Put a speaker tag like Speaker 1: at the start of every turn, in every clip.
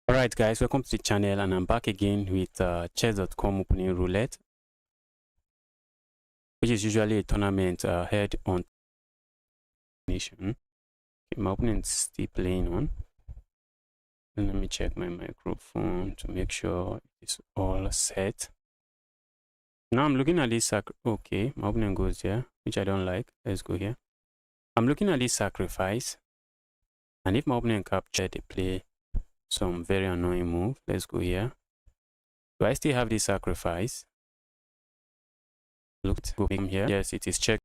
Speaker 1: Alright guys, welcome to the channel and I'm back again with chess.com opening roulette, which is usually a tournament held on nation. Okay, my opponent is still playing on. And let me check my microphone to make sure it's all set. Now I'm looking at this okay, my opponent goes here, which I don't like. Let's go here. I'm looking at this sacrifice, and if my opponent capture, they play some very annoying move. Let's go here. Do I still have this sacrifice? Look, go here. Yes, it is check.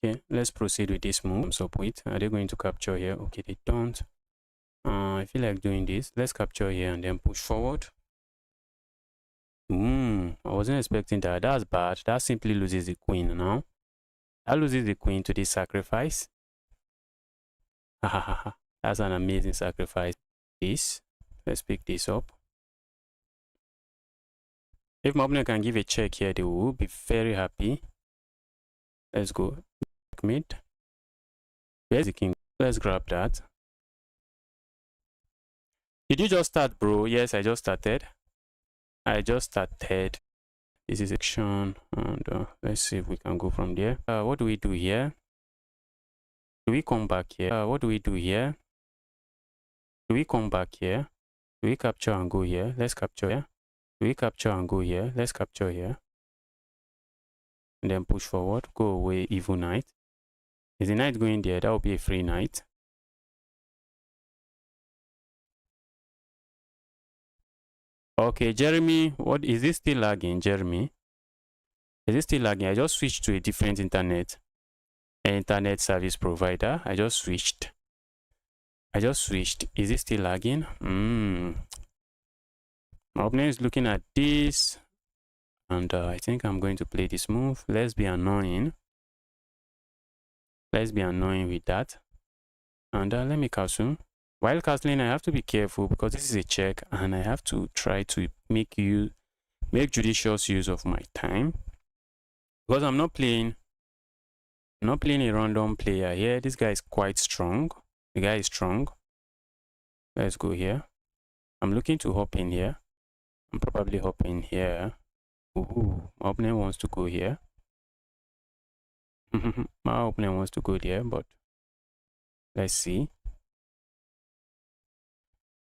Speaker 1: Okay, let's proceed with this move. So wait, are they going to capture here? Okay, they don't. I feel like doing this. Let's capture here and then push forward. I wasn't expecting that. That's bad. That simply loses the queen now. That loses the queen to this sacrifice. That's an amazing sacrifice. Let's pick this up. If my opponent can give a check here, they will be very happy. Let's go. Mid. Where's the king? Let's grab that. Did you just start, bro? Yes, I just started. This is action, and let's see if we can go from there. What do we do here? Do we come back here? What do we do here? Do we come back here? Do we capture and go here? Let's capture here. Do we capture and go here? Let's capture here. And then push forward. Go away, evil knight. Is the knight going there? That will be a free knight. Okay, Jeremy, what is this still lagging, Jeremy? Is it still lagging? I just switched to a different internet service provider. I just switched. Is it still lagging? My opponent is looking at this, and I think I'm going to play this move. Let's be annoying. Let's be annoying with that. And let me castle. While castling, I have to be careful because this is a check, and I have to try to make judicious use of my time, because I'm not playing a random player here. This guy is quite strong. The guy is strong. Let's go here. I'm looking to hop in here. I'm probably hopping here. Ooh, my opponent wants to go here. My opponent wants to go there, but let's see.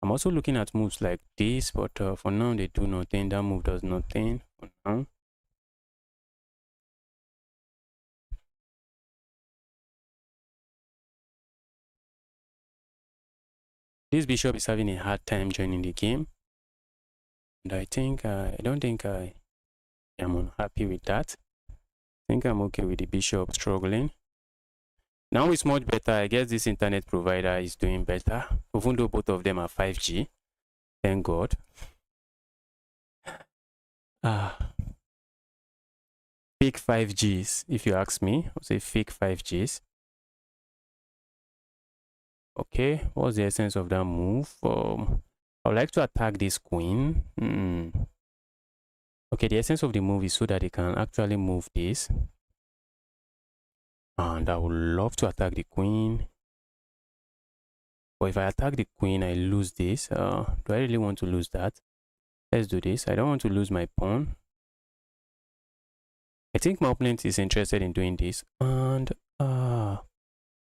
Speaker 1: I'm also looking at moves like this, but for now they do nothing. That move does nothing for now. This bishop is having a hard time joining the game, and I don't think I am unhappy with that. I think I'm okay with the bishop struggling. Now it's much better. I guess this internet provider is doing better, even though both of them are 5G. Thank God. Fake 5Gs, if you ask me. I'll say fake 5Gs. Okay, what's the essence of that move? I would like to attack this queen. Okay, the essence of the move is so that they can actually move this. And I would love to attack the queen. But if I attack the queen, I lose this. Do I really want to lose that? Let's do this. I don't want to lose my pawn. I think my opponent is interested in doing this. And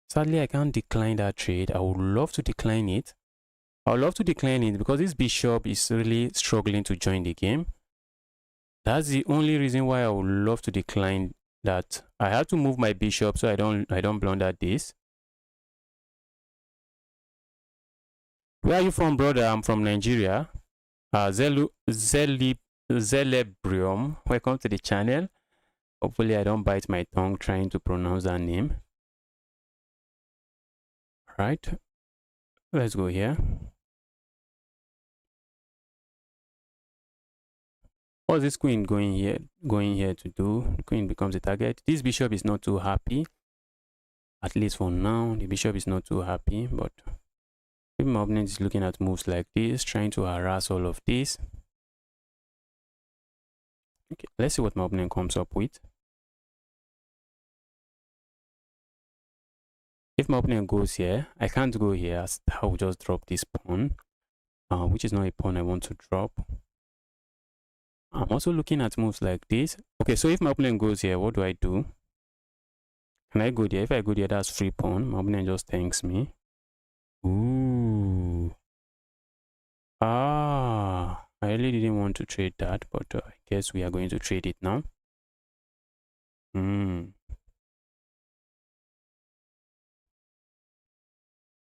Speaker 1: sadly, I can't decline that trade. I would love to decline it. I would love to decline it because this bishop is really struggling to join the game. That's the only reason why I would love to decline that. I have to move my bishop so I don't blunder this. Where are you from, brother? I'm from Nigeria. Zelebrium. Welcome to the channel. Hopefully I don't bite my tongue trying to pronounce that name. Right. Let's go here. What's this queen going here to do? The queen becomes a target. This bishop is not too happy. At least for now, the bishop is not too happy, but Maybe my opponent is looking at moves like this, trying to harass all of this. Okay, let's see what my opponent comes up with. If my opponent goes here, I can't go here. I will just drop this pawn, which is not a pawn I want to drop. I'm also looking at moves like this. Okay, so if my opponent goes here, what do I do? Can I go there? If I go there, that's free pawn. My opponent just thanks me. Ooh. Ah, I really didn't want to trade that, but I guess we are going to trade it now. Do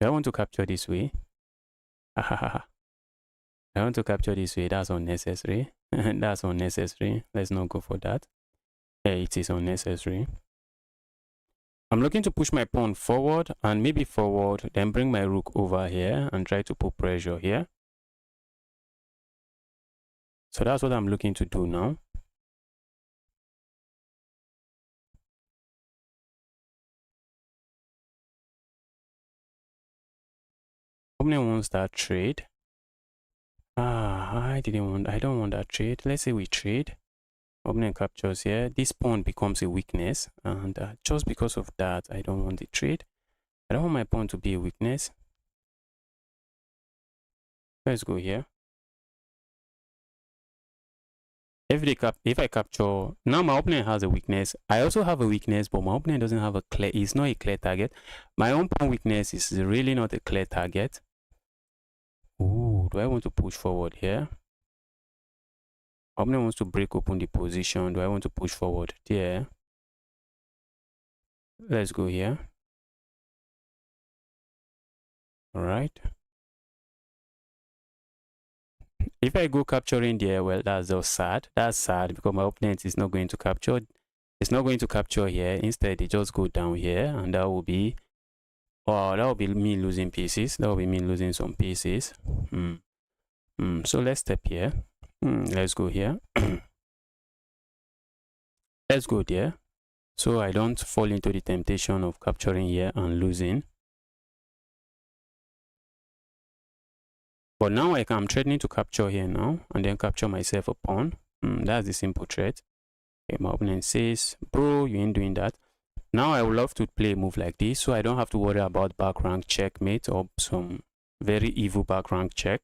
Speaker 1: I want to capture this way? I want to capture this way. That's unnecessary. That's unnecessary. Let's not go for that. It is unnecessary. I'm looking to push my pawn forward and maybe forward, then bring my rook over here and try to put pressure here. So that's what I'm looking to do now. Opponent wants that trade. I don't want that trade. Let's say we trade. Opponent captures here. This pawn becomes a weakness, and just because of that, I don't want the trade. I don't want my pawn to be a weakness. Let's go here. If I capture, now my opponent has a weakness. I also have a weakness, but my opponent doesn't have a clear, it's not a clear target. My own pawn weakness is really not a clear target. Ooh, do I want to push forward here? Opponent wants to break open the position. Do I want to push forward there? Let's go here. All right. If I go capturing there, well, that's just sad. That's sad because my opponent is not going to capture. It's not going to capture here. Instead, they just go down here, and that will be, oh, that will be me losing pieces. That will be me losing some pieces. So let's step here. Let's go here. Let's go there. So I don't fall into the temptation of capturing here and losing. But now I'm threatening to capture here now and then capture myself a pawn. That's the simple threat. Okay, my opponent says, bro, you ain't doing that. Now I would love to play a move like this, so I don't have to worry about back rank checkmate or some very evil back rank check.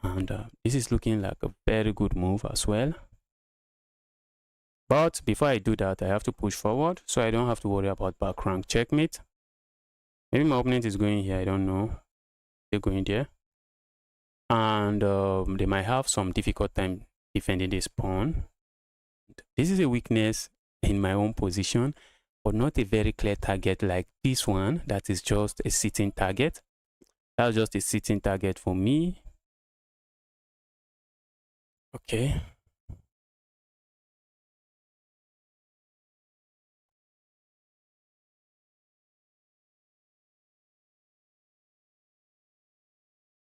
Speaker 1: And this is looking like a very good move as well. But before I do that, I have to push forward, so I don't have to worry about back rank checkmate. Maybe my opponent is going here, I don't know. They're going there. And they might have some difficult time defending this pawn. This is a weakness in my own position, but not a very clear target like this one. That is just a sitting target. That's just a sitting target for me. Okay.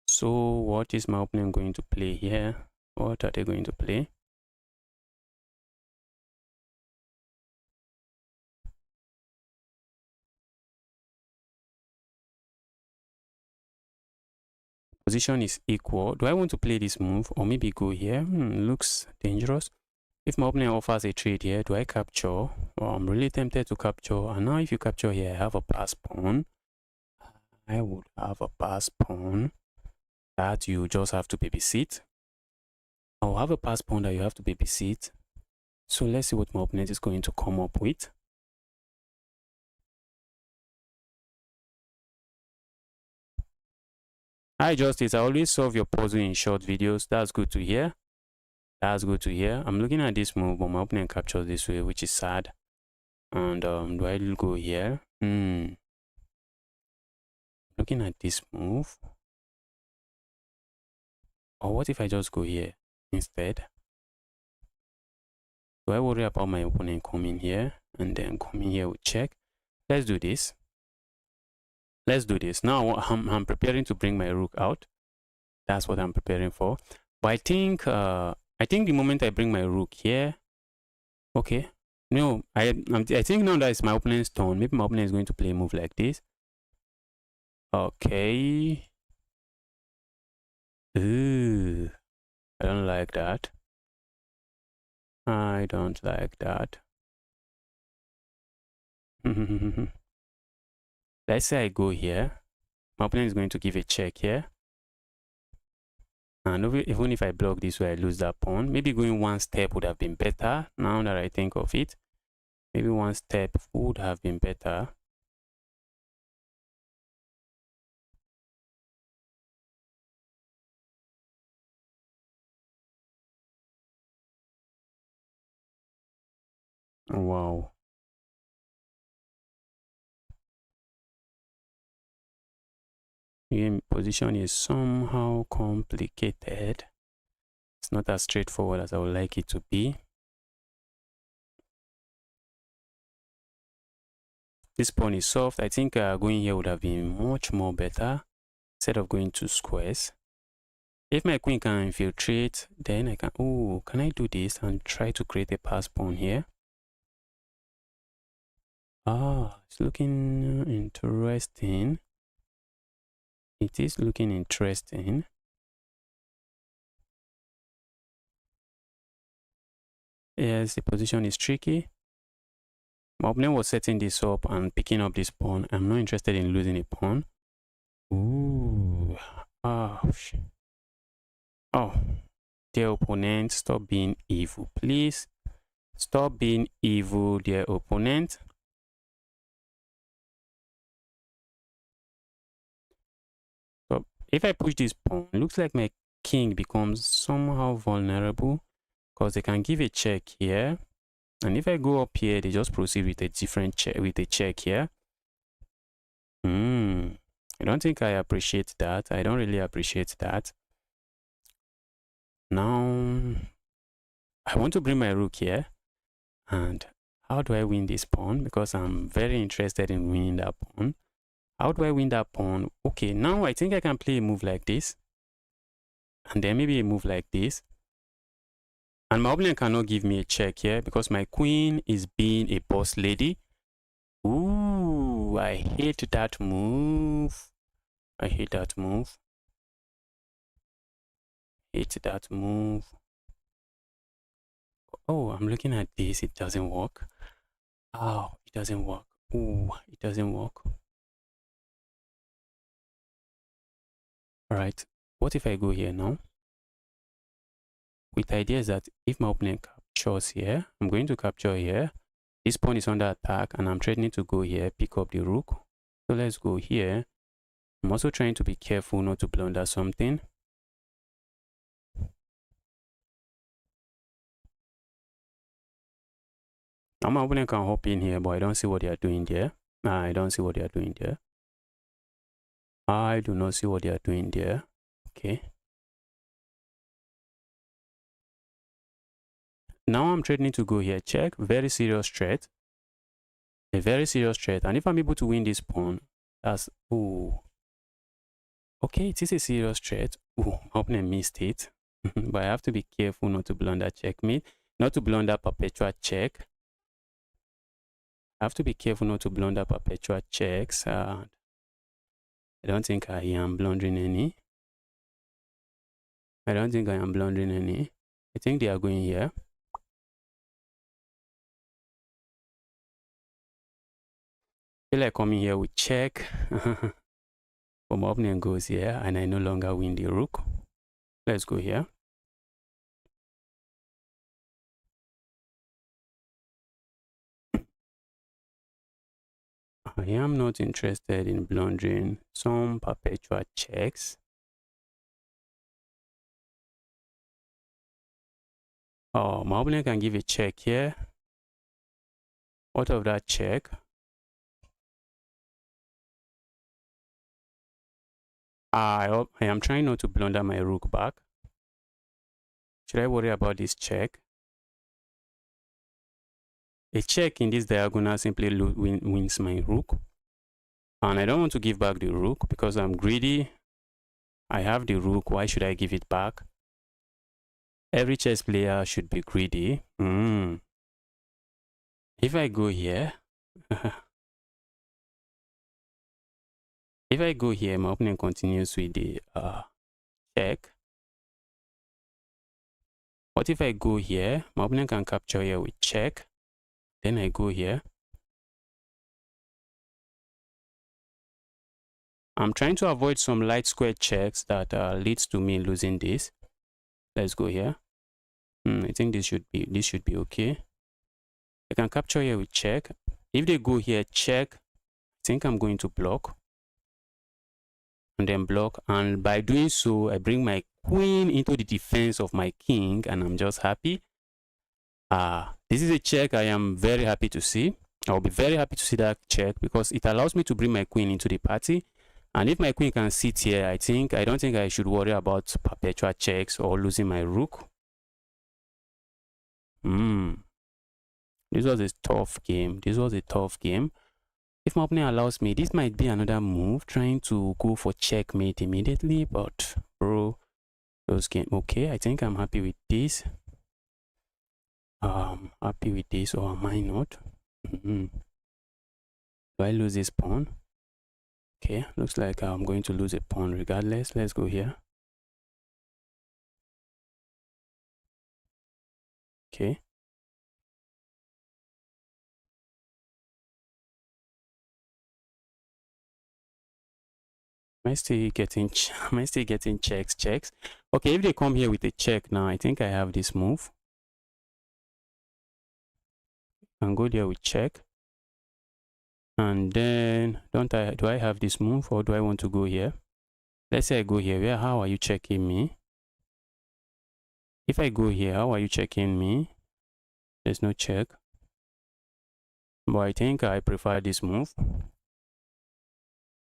Speaker 1: So what is my opponent going to play here? What are they going to play? Position is equal. Do I want to play this move or maybe go here? Looks dangerous. If my opponent offers a trade here, do I capture? Well, I'm really tempted to capture. And now if you capture here, I have a pass pawn. I would have a pass pawn that you just have to babysit. I'll have a pass pawn that you have to babysit. So let's see what my opponent is going to come up with. Hi Justice, I always solve your puzzle in short videos. That's good to hear. That's good to hear. I'm looking at this move, but my opponent captures this way, which is sad. And do I go here? Looking at this move. Or what if I just go here instead? Do I worry about my opponent coming here and then coming here with check? Let's do this. Let's do this. Now I'm preparing to bring my rook out. That's what I'm preparing for. But I think the moment I bring my rook here, okay. No, I think now that it's my opponent's turn. Maybe my opponent is going to play a move like this. Okay. Ooh, I don't like that. I don't like that. Let's say I go here. My opponent is going to give a check here. And even if I block this way, I lose that pawn. Maybe going one step would have been better. Now that I think of it, maybe one step would have been better. Wow. Game position is somehow complicated. It's not as straightforward as I would like it to be. This pawn is soft. I think going here would have been much more better instead of going 2 squares. If my queen can infiltrate, then I can, oh, can I do this and try to create a pass pawn here? Ah, it's looking interesting. It is looking interesting. Yes, the position is tricky. My opponent was setting this up and picking up this pawn. I'm not interested in losing a pawn. Ooh, ouch. Oh, dear opponent, stop being evil, please. Stop being evil, dear opponent. So if I push this pawn, it looks like my king becomes somehow vulnerable because they can give a check here. And if I go up here, they just proceed with a different check, with a check here. I don't think I appreciate that. I don't really appreciate that. Now, I want to bring my rook here. And how do I win this pawn? Because I'm very interested in winning that pawn. How do I win that pawn? Okay, now I think I can play a move like this. And then maybe a move like this. And my opponent cannot give me a check here because my queen is being a boss lady. Ooh, I hate that move. I hate that move. Hate that move. Oh, I'm looking at this. It doesn't work. Oh, it doesn't work. Ooh, it doesn't work. All right. What if I go here now? With the idea is that if my opponent captures here, I'm going to capture here. This pawn is under attack and I'm threatening to go here, pick up the rook. So let's go here. I'm also trying to be careful not to blunder something. Now my opponent can hop in here, but I don't see what they are doing there. I don't see what they are doing there. I do not see what they are doing there. Okay. Now I'm threatening to go here, check. Very serious threat. A very serious threat. And if I'm able to win this pawn, that's, ooh. Okay, it is a serious threat. Ooh, my opponent missed it. But I have to be careful not to blunder checkmate, not to blunder perpetual check. I have to be careful not to blunder perpetual checks. I don't think I am blundering any. I don't think I am blundering any. I think they are going here. I feel like coming here with check. But my opponent goes here and I no longer win the rook. Let's go here. I am not interested in blundering some perpetual checks. Oh, my opponent can give a check here. What of that check? I am trying not to blunder my rook back. Should I worry about this check? A check in this diagonal simply wins my rook. And I don't want to give back the rook because I'm greedy. I have the rook. Why should I give it back? Every chess player should be greedy. If I go here, If I go here, my opponent continues with the check. What if I go here? My opponent can capture here with check. Then I go here. I'm trying to avoid some light square checks that leads to me losing this. Let's go here. I think this should be okay. I can capture here with check. If they go here, check, I think I'm going to block. And then block. And by doing so, I bring my queen into the defense of my king, and I'm just happy. This is a check I am very happy to see. I'll be very happy to see that check because it allows me to bring my queen into the party. And if my queen can sit here, I don't think I should worry about perpetual checks or losing my rook. This was a tough game. If my opponent allows me, this might be another move, trying to go for checkmate immediately, but bro, those game. Okay, I think I'm happy with this. Happy with this, or am I not? Do I lose this pawn? Okay, looks like I'm going to lose a pawn regardless. Let's go here. Okay. Am I still getting checks? Okay, if they come here with a check now, I think I have this move. And go there with check. And then do I have this move, or do I want to go here? Let's say I go here. How are you checking me? If I go here, how are you checking me? There's no check. But I think I prefer this move.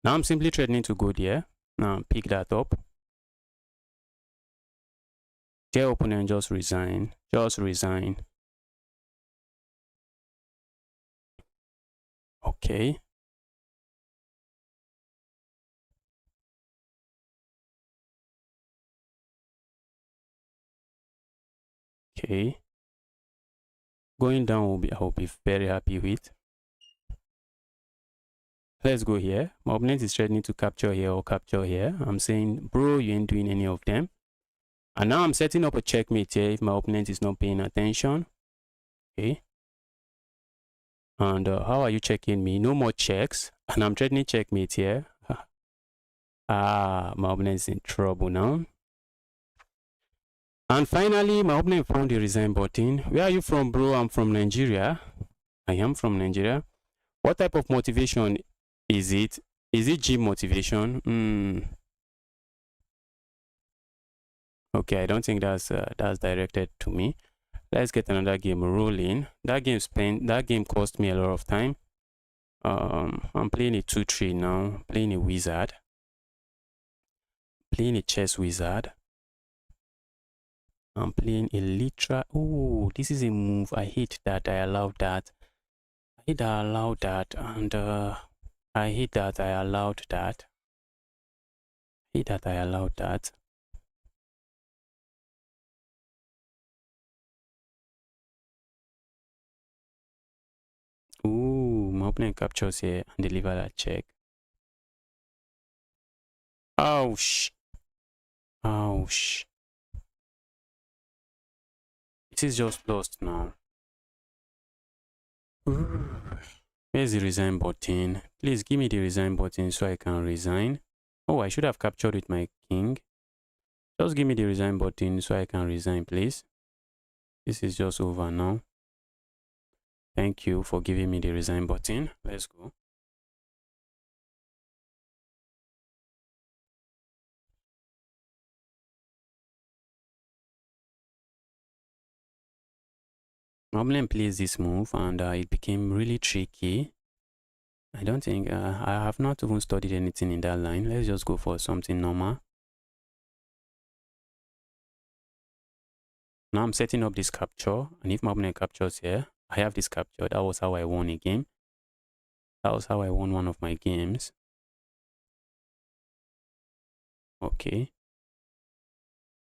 Speaker 1: Now I'm simply threatening to go there. Now pick that up. Their opponent just resign. Okay. Okay. Going down I'll be very happy with. Let's go here. My opponent is threatening to capture here or capture here. I'm saying, bro, you ain't doing any of them. And now I'm setting up a checkmate here if my opponent is not paying attention. Okay. And how are you checking me? No more checks. And I'm threatening checkmate here. My opponent is in trouble now. And finally, my opponent found the resign button. Where are you from, bro? I'm from Nigeria. I am from Nigeria. What type of motivation is it? Is it gym motivation? Okay, I don't think that's directed to me. Let's get another game rolling. That game cost me a lot of time. I'm playing a 2-3 now. Playing a wizard. Playing a chess wizard. I'm playing a literal. Oh, this is a move. I hate that I allowed that. I hate that I allowed that, and I hate that I allowed that. Ooh, my opponent captures here and deliver that check. Ouch. It is just lost now. Where's the resign button? Please give me the resign button so I can resign. Oh, I should have captured with my king. Just give me the resign button so I can resign, please. This is just over now. Thank you for giving me the resign button. Let's go. Problem plays this move and it became really tricky. I don't think I have not even studied anything in that line. Let's just go for something normal. Now I'm setting up this capture, and if my opponent captures here, I have this capture. That was how I won a game. That was how I won one of my games. Okay.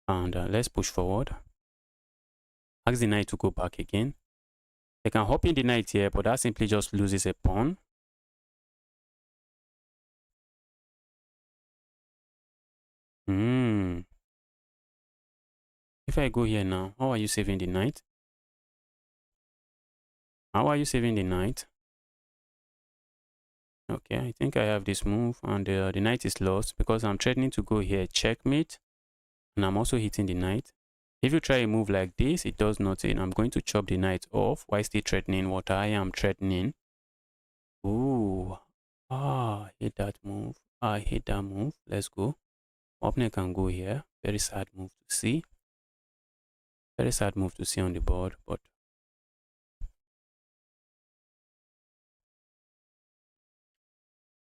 Speaker 1: And let's push forward. Ask the knight to go back again. I can hop in the knight here, but that simply just loses a pawn. If I go here now, how are you saving the knight? How are you saving the knight? Okay, I think I have this move, and the knight is lost because I'm threatening to go here, checkmate, and I'm also hitting the knight. If you try a move like this, it does nothing. I'm going to chop the knight off while still threatening what I am threatening. Ooh, I hate that move. I hate that move. Let's go. Opponent can go here. Very sad move to see. Very sad move to see on the board, but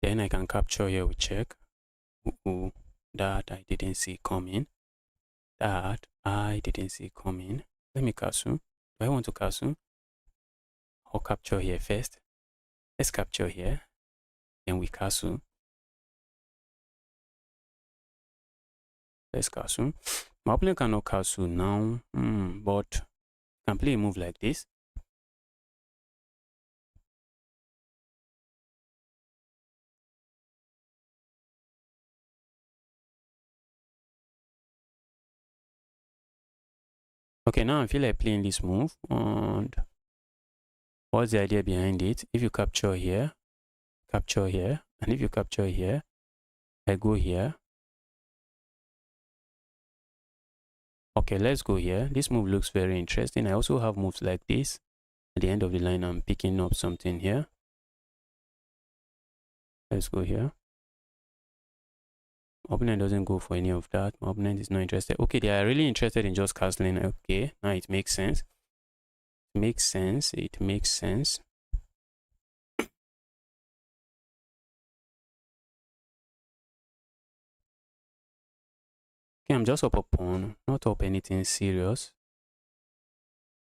Speaker 1: then I can capture here with check. Ooh, that I didn't see coming. That I didn't see coming. Let me castle. Do I want to castle? Or capture here first? Let's capture here. Then we castle. Let's castle. My opponent cannot castle now, but can play a move like this. Okay, now I feel like playing this move. And what's the idea behind it? If you capture here, and if you capture here, I go here. Okay, let's go here. This move looks very interesting. I also have moves like this. At the end of the line, I'm picking up something here. Let's go here. Opponent doesn't go for any of that. My opponent is not interested. Okay, they are really interested in just castling. Okay, now it makes sense. It makes sense. It makes sense. Okay, I'm just up a pawn, not up anything serious.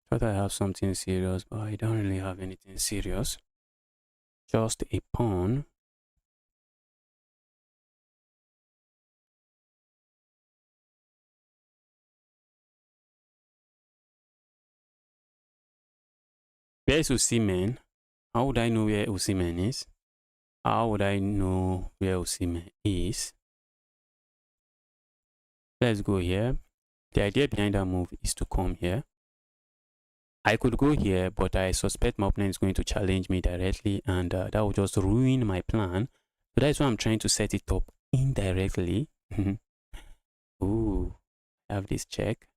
Speaker 1: Thought I have something serious, but I don't really have anything serious. Just a pawn. Where is Osimhen? How would I know where Osimhen is? How would I know where Osimhen is? Let's go here. The idea behind that move is to come here. I could go here, but I suspect my opponent is going to challenge me directly, and that will just ruin my plan. So that's why I'm trying to set it up indirectly. Ooh, I have this check.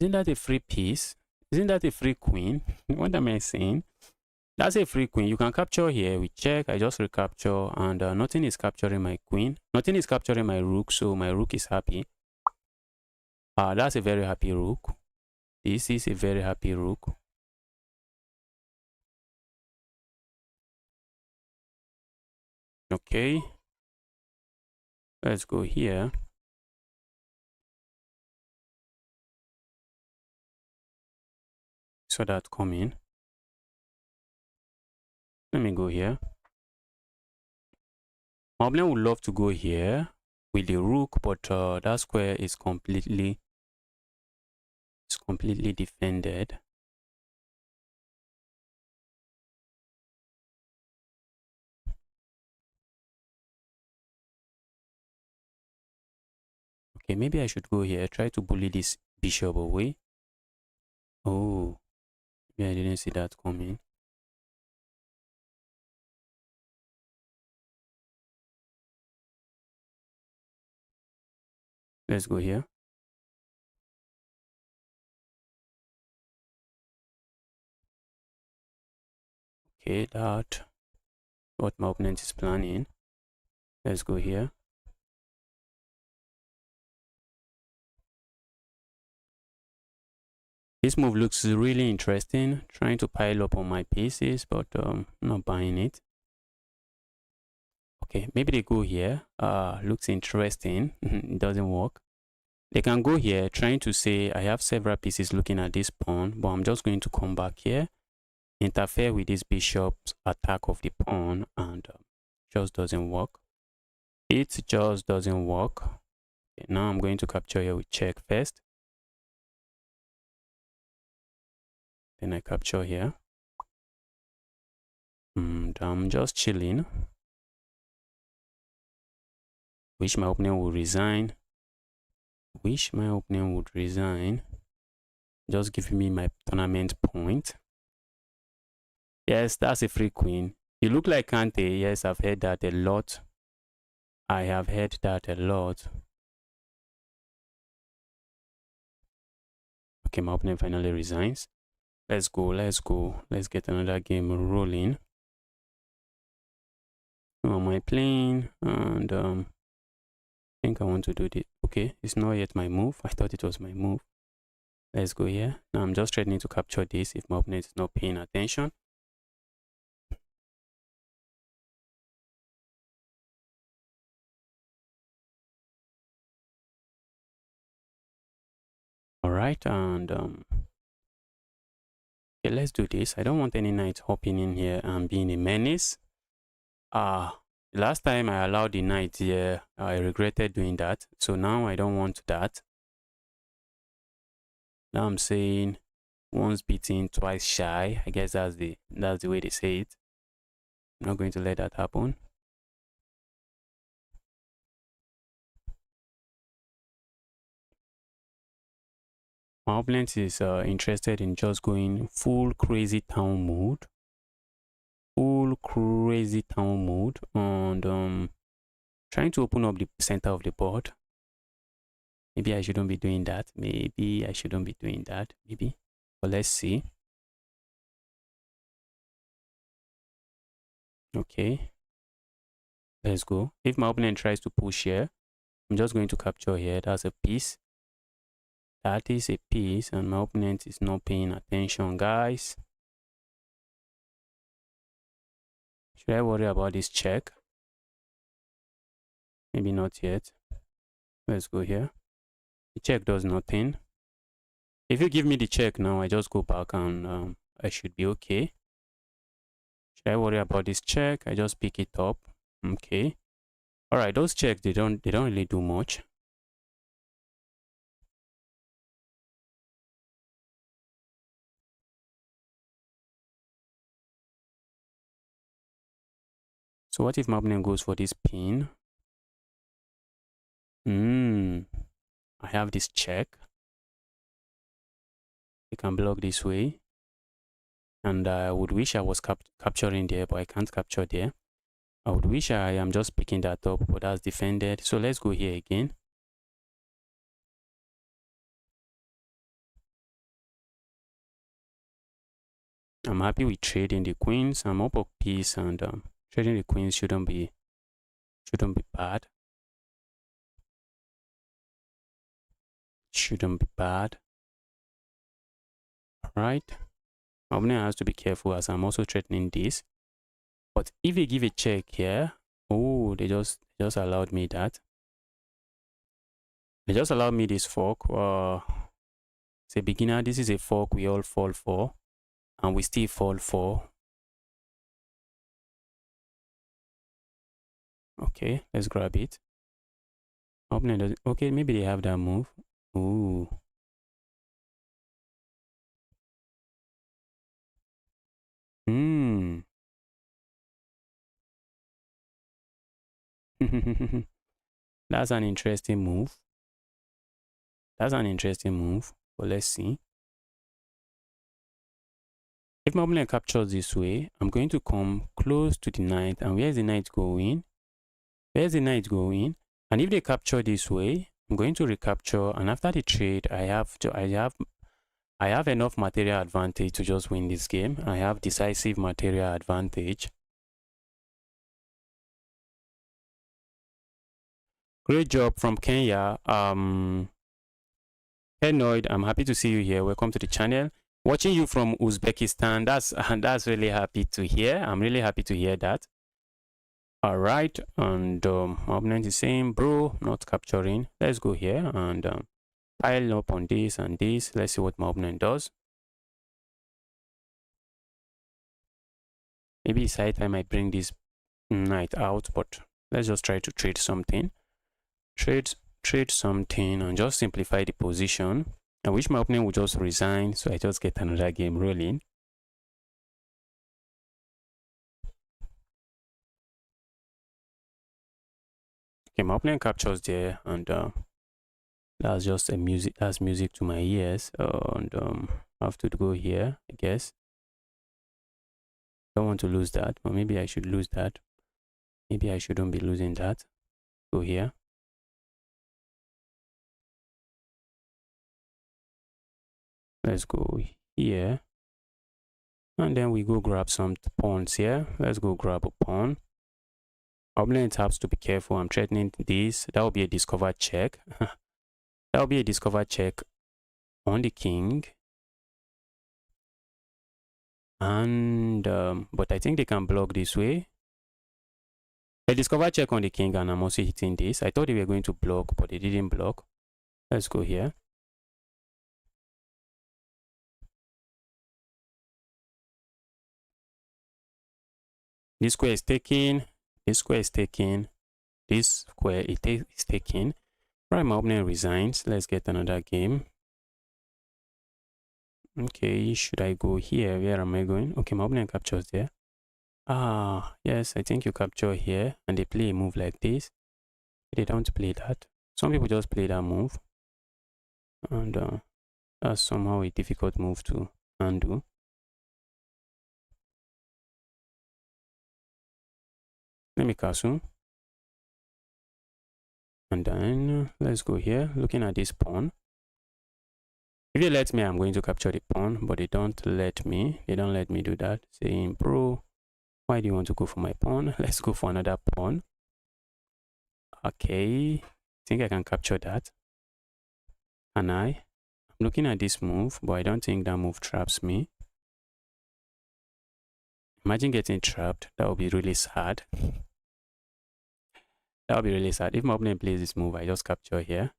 Speaker 1: Isn't that a free piece? Isn't that a free queen? What am I saying? That's a free queen. You can capture here. We check. I just recapture, and nothing is capturing my queen. Nothing is capturing my rook, so my rook is happy. That's a very happy rook. This is a very happy rook. Okay. Let's go here. Saw that coming. Let me go here. My opponent would love to go here with the rook, but that square is completely defended. Okay, maybe I should go here. Try to bully this bishop away. Oh, yeah, I didn't see that coming. Let's go here. Okay, that what my opponent is planning. Let's go here. This move looks really interesting. Trying to pile up on my pieces, but I'm not buying it. Okay, maybe they go here. Looks interesting. It doesn't work. They can go here, trying to say I have several pieces looking at this pawn, but I'm just going to come back here, interfere with this bishop's attack of the pawn, and just doesn't work. It just doesn't work. Okay, now I'm going to capture here with check first. Then I capture here. and I'm just chilling. Wish my opponent would resign. Wish my opponent would resign. Just giving me my tournament point. Yes, that's a free queen. You look like Kante. Yes, I've heard that a lot. I have heard that a lot. Okay, my opponent finally resigns. Let's go, let's go. Let's get another game rolling. Who am I playing? And I think I want to do this. Okay, it's not yet my move. I thought it was my move. Let's go here. Now I'm just threatening to capture this if my opponent is not paying attention. Alright, and okay, let's do this. I don't want any knight hopping in here and being a menace. Last time I allowed the knight here, I regretted doing that. So now I don't want that. Now I'm saying once beaten, twice shy. I guess that's the way they say it. I'm not going to let that happen. My opponent is interested in just going full crazy town mode. Full crazy town mode, and trying to open up the center of the board. Maybe I shouldn't be doing that. Maybe I shouldn't be doing that. Maybe. But let's see. Okay. Let's go. If my opponent tries to push here, I'm just going to capture here. That's a piece. That is a piece, and my opponent is not paying attention, guys. Should I worry about this check? Maybe not yet. Let's go here. The check does nothing. If you give me the check now, I just go back and I should be okay. Should I worry about this check? I just pick it up. Okay. All right, those checks, they don't really do much. So what if my opponent goes for this pin? I have this check. I can block this way. And I would wish I was capturing there, but I can't capture there. I would wish I am just picking that up, but that's defended. So let's go here again. I'm happy with trading the queens. I'm up a piece, and trading the queens shouldn't be bad. Shouldn't be bad. Right. My opponent has to be careful as I'm also threatening this. But if they give a check here, oh, they just allowed me that. They just allowed me this fork. As a beginner, this is a fork we all fall for, and we still fall for. Okay, let's grab it. My opponent doesn't. Okay, maybe they have that move. Ooh. That's an interesting move. That's an interesting move. But let's see. If my opponent captures this way, I'm going to come close to the knight. And where's the knight going? Where's the knight going? And if they capture this way, I'm going to recapture. And after the trade, I have enough material advantage to just win this game. I have decisive material advantage. Great job from Kenya. Henoid, I'm happy to see you here. Welcome to the channel. Watching you from Uzbekistan. That's really happy to hear. I'm really happy to hear that. All right, and my opponent is saying, bro, not capturing. Let's go here and pile up on this and this. Let's see what my opponent does. Maybe it's high time I bring this knight out, but let's just try to trade something. Trade something and just simplify the position. I wish my opponent would just resign, so I just get another game rolling. Okay, my opponent captures there, and that's just that's music to my ears. And I have to go here, I guess. Don't want to lose that, but maybe I should lose that. Maybe I shouldn't be losing that. Go here. Let's go here. And then we go grab some pawns here. Let's go grab a pawn. Opponent has to be careful. I'm threatening this. That will be a discover check. That will be a discover check on the king. And but I think they can block this way. A discover check on the king, and I'm also hitting this. I thought they were going to block, but they didn't block. Let's go here. This square is taken. This square is taken. This square is taken. Right, my opponent resigns. Let's get another game. Okay, should I go here? Where am I going? Okay, my opponent captures there. Ah, yes, I think you capture here, and they play a move like this. They don't play that. Some people just play that move, and that's somehow a difficult move to undo. Let me castle. And then let's go here, looking at this pawn. If they let me, I'm going to capture the pawn, but they don't let me. They don't let me do that. Saying, bro, why do you want to go for my pawn? Let's go for another pawn. Okay, I think I can capture that. Can I? I'm looking at this move, but I don't think that move traps me. Imagine getting trapped. That would be really sad. That would be really sad. If my opponent plays this move, I just capture here.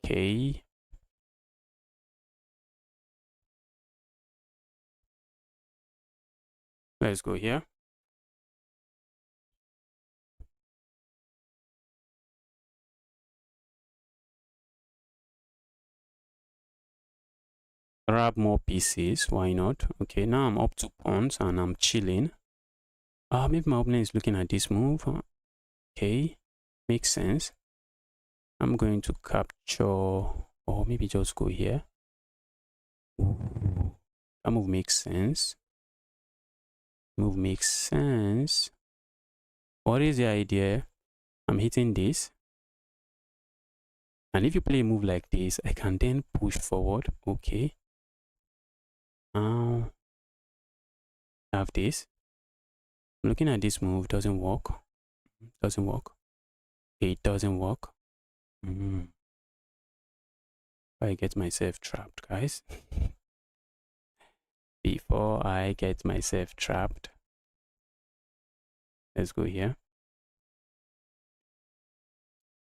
Speaker 1: Okay. Let's go here. Grab more pieces. Why not? Okay, now I'm up 2 pawns and I'm chilling. Maybe my opponent is looking at this move. Okay, makes sense. I'm going to capture, or maybe just go here. Ooh, that move makes sense. Move makes sense. What is the idea? I'm hitting this. And if you play a move like this, I can then push forward. Okay. Now, have this. I'm looking at this move. Doesn't work. Doesn't work. It doesn't work. I get myself trapped, guys. Before I get myself trapped, let's go here.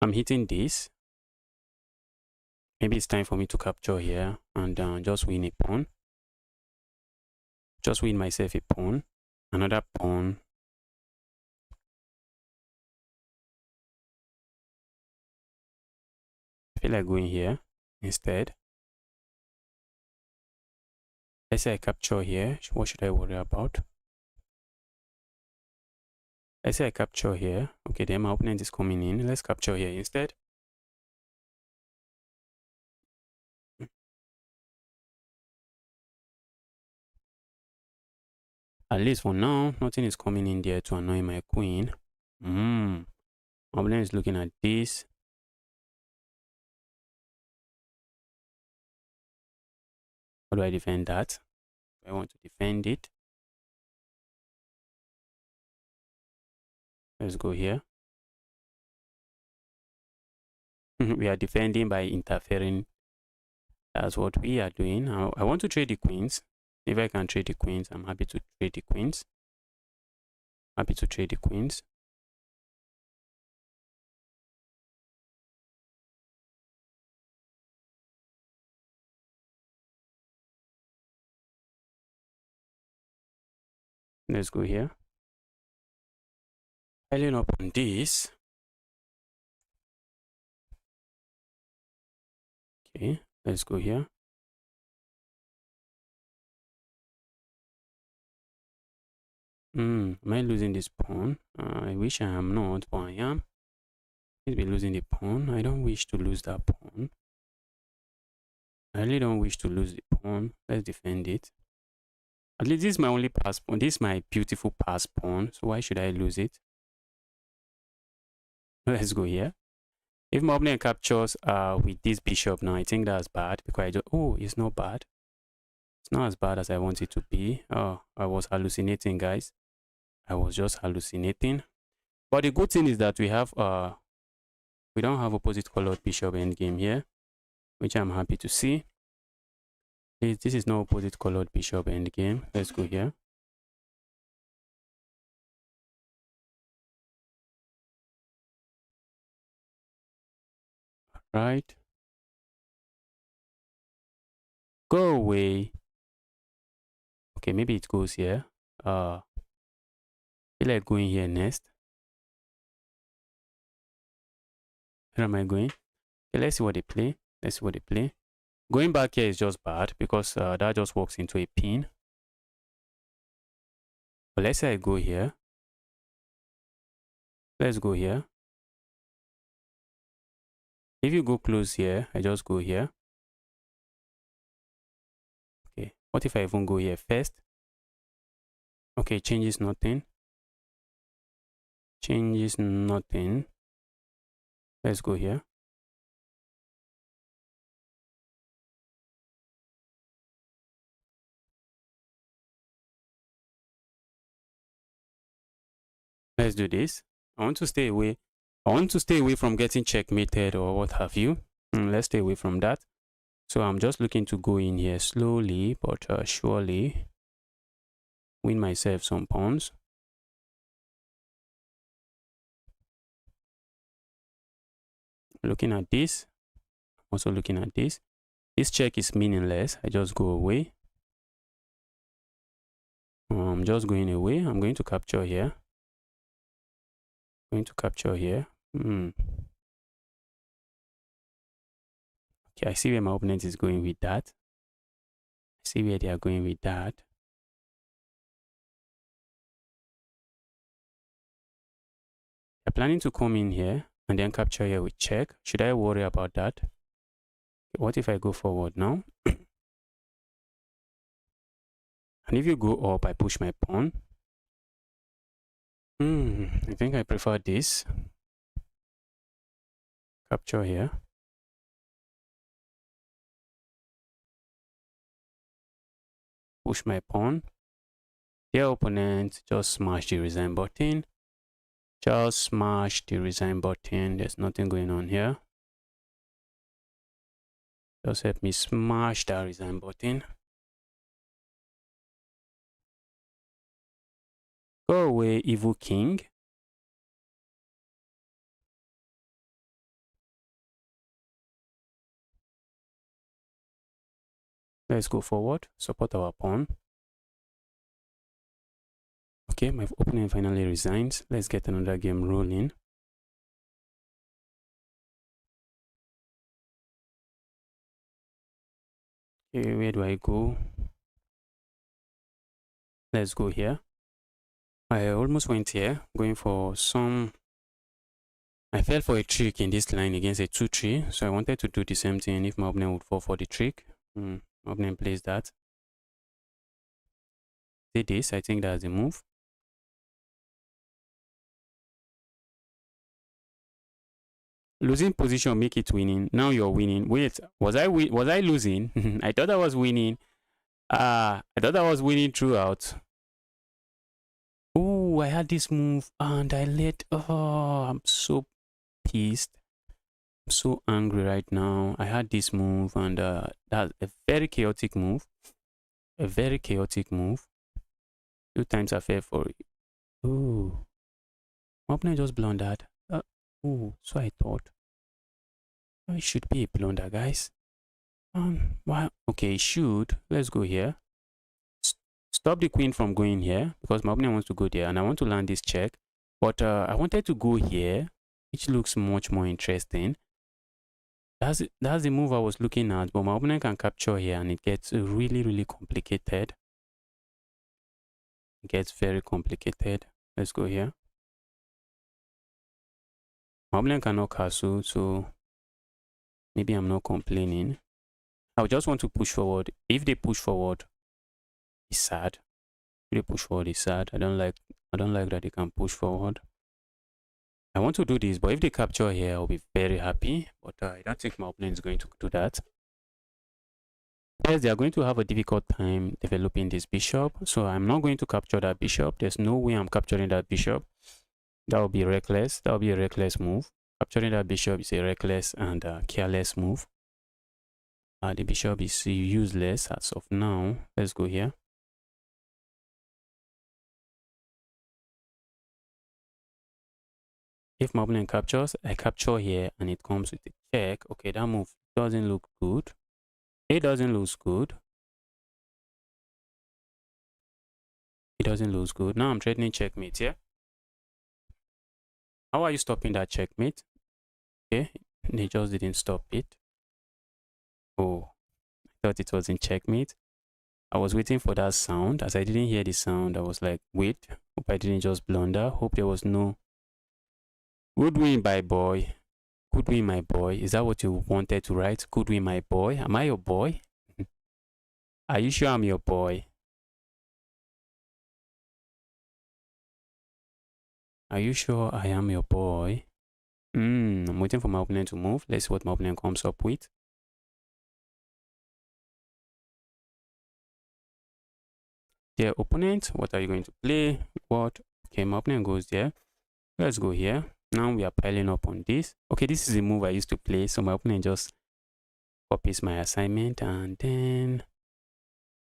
Speaker 1: I'm hitting this. Maybe it's time for me to capture here and just win a pawn. Just win myself a pawn. Another pawn. I feel like going here instead. Let's say I capture here. What should I worry about? Let's say I capture here. Okay, then my opponent is coming in. Let's capture here instead. At least for now, nothing is coming in there to annoy my queen. My opponent is looking at this. How do I defend that? I want to defend it. Let's go here. We are defending by interfering. That's what we are doing. I want to trade the queens. If I can trade the queens, I'm happy to trade the queens. Happy to trade the queens. Let's go here. Piling up on this. Okay, let's go here. Am I losing this pawn? I wish I am not, but I am. I'll be losing the pawn. I don't wish to lose that pawn. I really don't wish to lose the pawn. Let's defend it. At least this is my only pass pawn. This is my beautiful pass pawn. So why should I lose it? Let's go here. If my opponent captures with this bishop now, I think that's bad because I just, oh, it's not bad. It's not as bad as I want it to be. Oh, I was hallucinating, guys. I was just hallucinating. But the good thing is that we have we don't have opposite colored bishop endgame here, which I'm happy to see. This is no opposite colored bishop endgame. Let's go here. Right. Go away. Okay, maybe it goes here. I feel like going here next. Where am I going? Okay, let's see what they play. Let's see what they play. Going back here is just bad because that just walks into a pin. But let's say I go here. Let's go here. If you go close here, I just go here. Okay, what if I even go here first? Okay, changes nothing. Changes nothing. Let's go here. Let's do this. I want to stay away. I want to stay away from getting checkmated or what have you. Let's stay away from that. So I'm just looking to go in here slowly but surely. Win myself some pawns. Looking at this. Also looking at this. This check is meaningless. I just go away. I'm just going away. I'm going to capture here. Going to capture here. Okay, I see where my opponent is going with that. I see where they are going with that. They're planning to come in here and then capture here with check. Should I worry about that? What if I go forward now? And if you go up, I push my pawn. I think I prefer this. Capture here. Push my pawn. Their opponent just smash the resign button. Just smash the resign button. There's nothing going on here. Just help me smash that resign button. Go away, evil king. Let's go forward. Support our pawn. Okay, my opponent finally resigns. Let's get another game rolling. Okay, where do I go? Let's go here. I almost went here, going for some... I fell for a trick in this line against a 2-3, so I wanted to do the same thing if my opponent would fall for the trick. My opponent plays that. Did this, I think that's the move. Losing position make it winning. Now you're winning. Wait, was I losing? I thought I was winning. I thought I was winning throughout. Oh, I had this move and I let... Oh, I'm so pissed. I'm so angry right now. I had this move and that's a very chaotic move. A very chaotic move. 2 times I fell for it. Oh, my opponent just blundered. Oh, so I thought. It should be a blunder, guys. Well, okay, it should. Let's go here. Stop the queen from going here because my opponent wants to go there and I want to land this check. But I wanted to go here, which looks much more interesting. That's the move I was looking at, but my opponent can capture here and it gets really, really complicated. it gets very complicated. Let's go here. My opponent cannot castle, so maybe I'm not complaining. I just want to push forward. If they push forward, it's sad. If they push forward, it's sad. I don't like that they can push forward. I want to do this, but if they capture here, I'll be very happy. But I don't think my opponent is going to do that. Yes, they are going to have a difficult time developing this bishop. So I'm not going to capture that bishop. There's no way I'm capturing that bishop. That would be reckless. That would be a reckless move. Capturing that bishop is a reckless and careless move. The bishop is useless as of now. Let's go here. If my opponent captures, I capture here and it comes with a check. Okay, that move doesn't look good. It doesn't look good. It doesn't look good. Now I'm threatening checkmate here. How are you stopping that checkmate? Okay, they just didn't stop it. Oh, I thought it was in checkmate. I was waiting for that sound. As I didn't hear the sound, I was like, wait, hope I didn't just blunder. Hope there was no... Good win, by boy. Good win, my boy. Is that what you wanted to write? Good win, my boy. Am I your boy? Are you sure I'm your boy? Are you sure I am your boy? I'm waiting for my opponent to move. Let's see what my opponent comes up with. Dear opponent, what are you going to play? What? Okay, my opponent goes there. Let's go here. Now we are piling up on this. Okay, this is a move I used to play. So my opponent just copies my assignment and then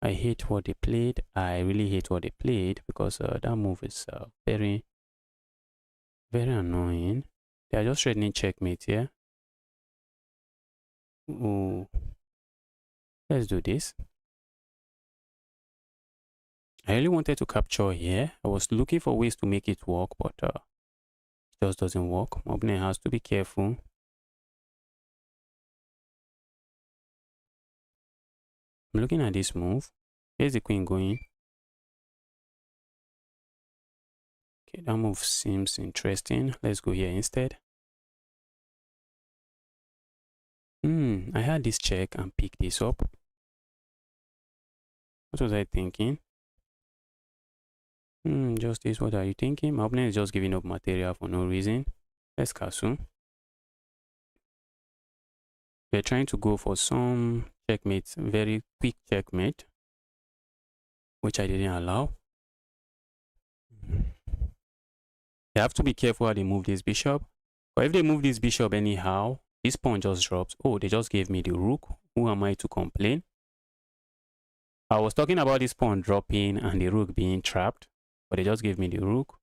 Speaker 1: I hate what they played. I really hate what they played because that move is very annoying. They are just threatening checkmate here. Ooh. Let's do this. I really wanted to capture here. I was looking for ways to make it work, but it just doesn't work. My opponent has to be careful. I'm looking at this move. Here's the queen going. Okay, that move seems interesting. Let's go here instead. I had this check and pick this up. What was I thinking? Just this. What are you thinking? My opponent is just giving up material for no reason. Let's castle. We're trying to go for some checkmate, very quick checkmate, which I didn't allow. They have to be careful how they move this bishop. But if they move this bishop anyhow, this pawn just drops. Oh, they just gave me the rook. Who am I to complain? I was talking about this pawn dropping and the rook being trapped, but they just gave me the rook.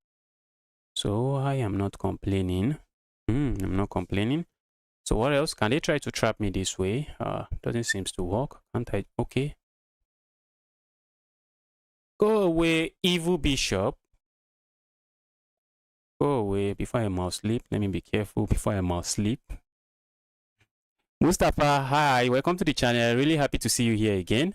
Speaker 1: So I am not complaining. I'm not complaining. So what else? Can they try to trap me this way? Doesn't seem to work. Can't I? Okay. Go away, evil bishop. Go away before I mouse sleep. Let me be careful before I mouse sleep. Mustafa, hi. Welcome to the channel. Really happy to see you here again.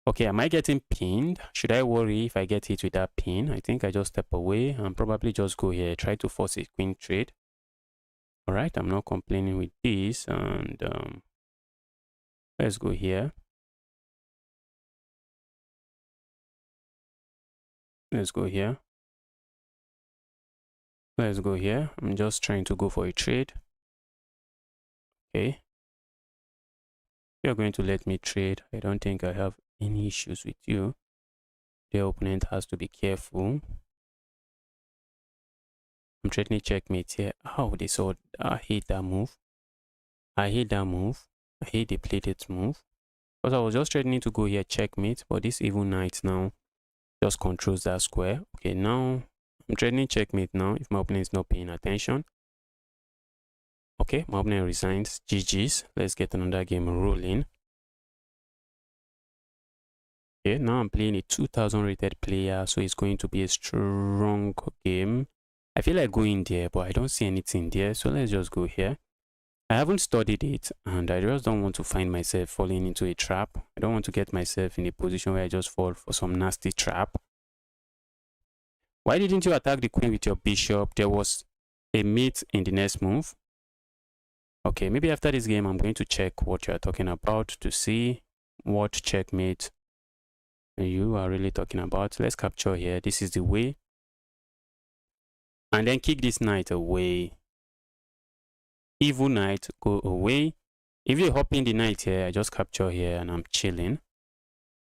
Speaker 1: Okay, am I getting pinned? Should I worry if I get hit with that pin? I think I just step away and probably just go here. Try to force a queen trade. All right, I'm not complaining with this. And let's go here. Let's go here. Let's go here. I'm just trying to go for a trade. Okay. You're going to let me trade. I don't think I have any issues with you. The opponent has to be careful. I'm threatening checkmate here. Oh, they saw. I hate that move. I hate that move. I hate the plated move. Because I was just threatening to go here checkmate, but this evil knight now just controls that square. Okay, now I'm threatening checkmate now if my opponent is not paying attention. Okay, my opponent resigns. GG's. Let's get another game rolling. Okay, now I'm playing a 2000 rated player, so it's going to be a strong game. I feel like going there, but I don't see anything there, so let's just go here. I haven't studied it, and I just don't want to find myself falling into a trap. I don't want to get myself in a position where I just fall for some nasty trap. Why didn't you attack the queen with your bishop? There was a mate in the next move. Okay, maybe after this game, I'm going to check what you are talking about to see what checkmate you are really talking about. Let's capture here. This is the way. And then kick this knight away. Evil knight, go away. If you hop in the knight here, I just capture here and I'm chilling.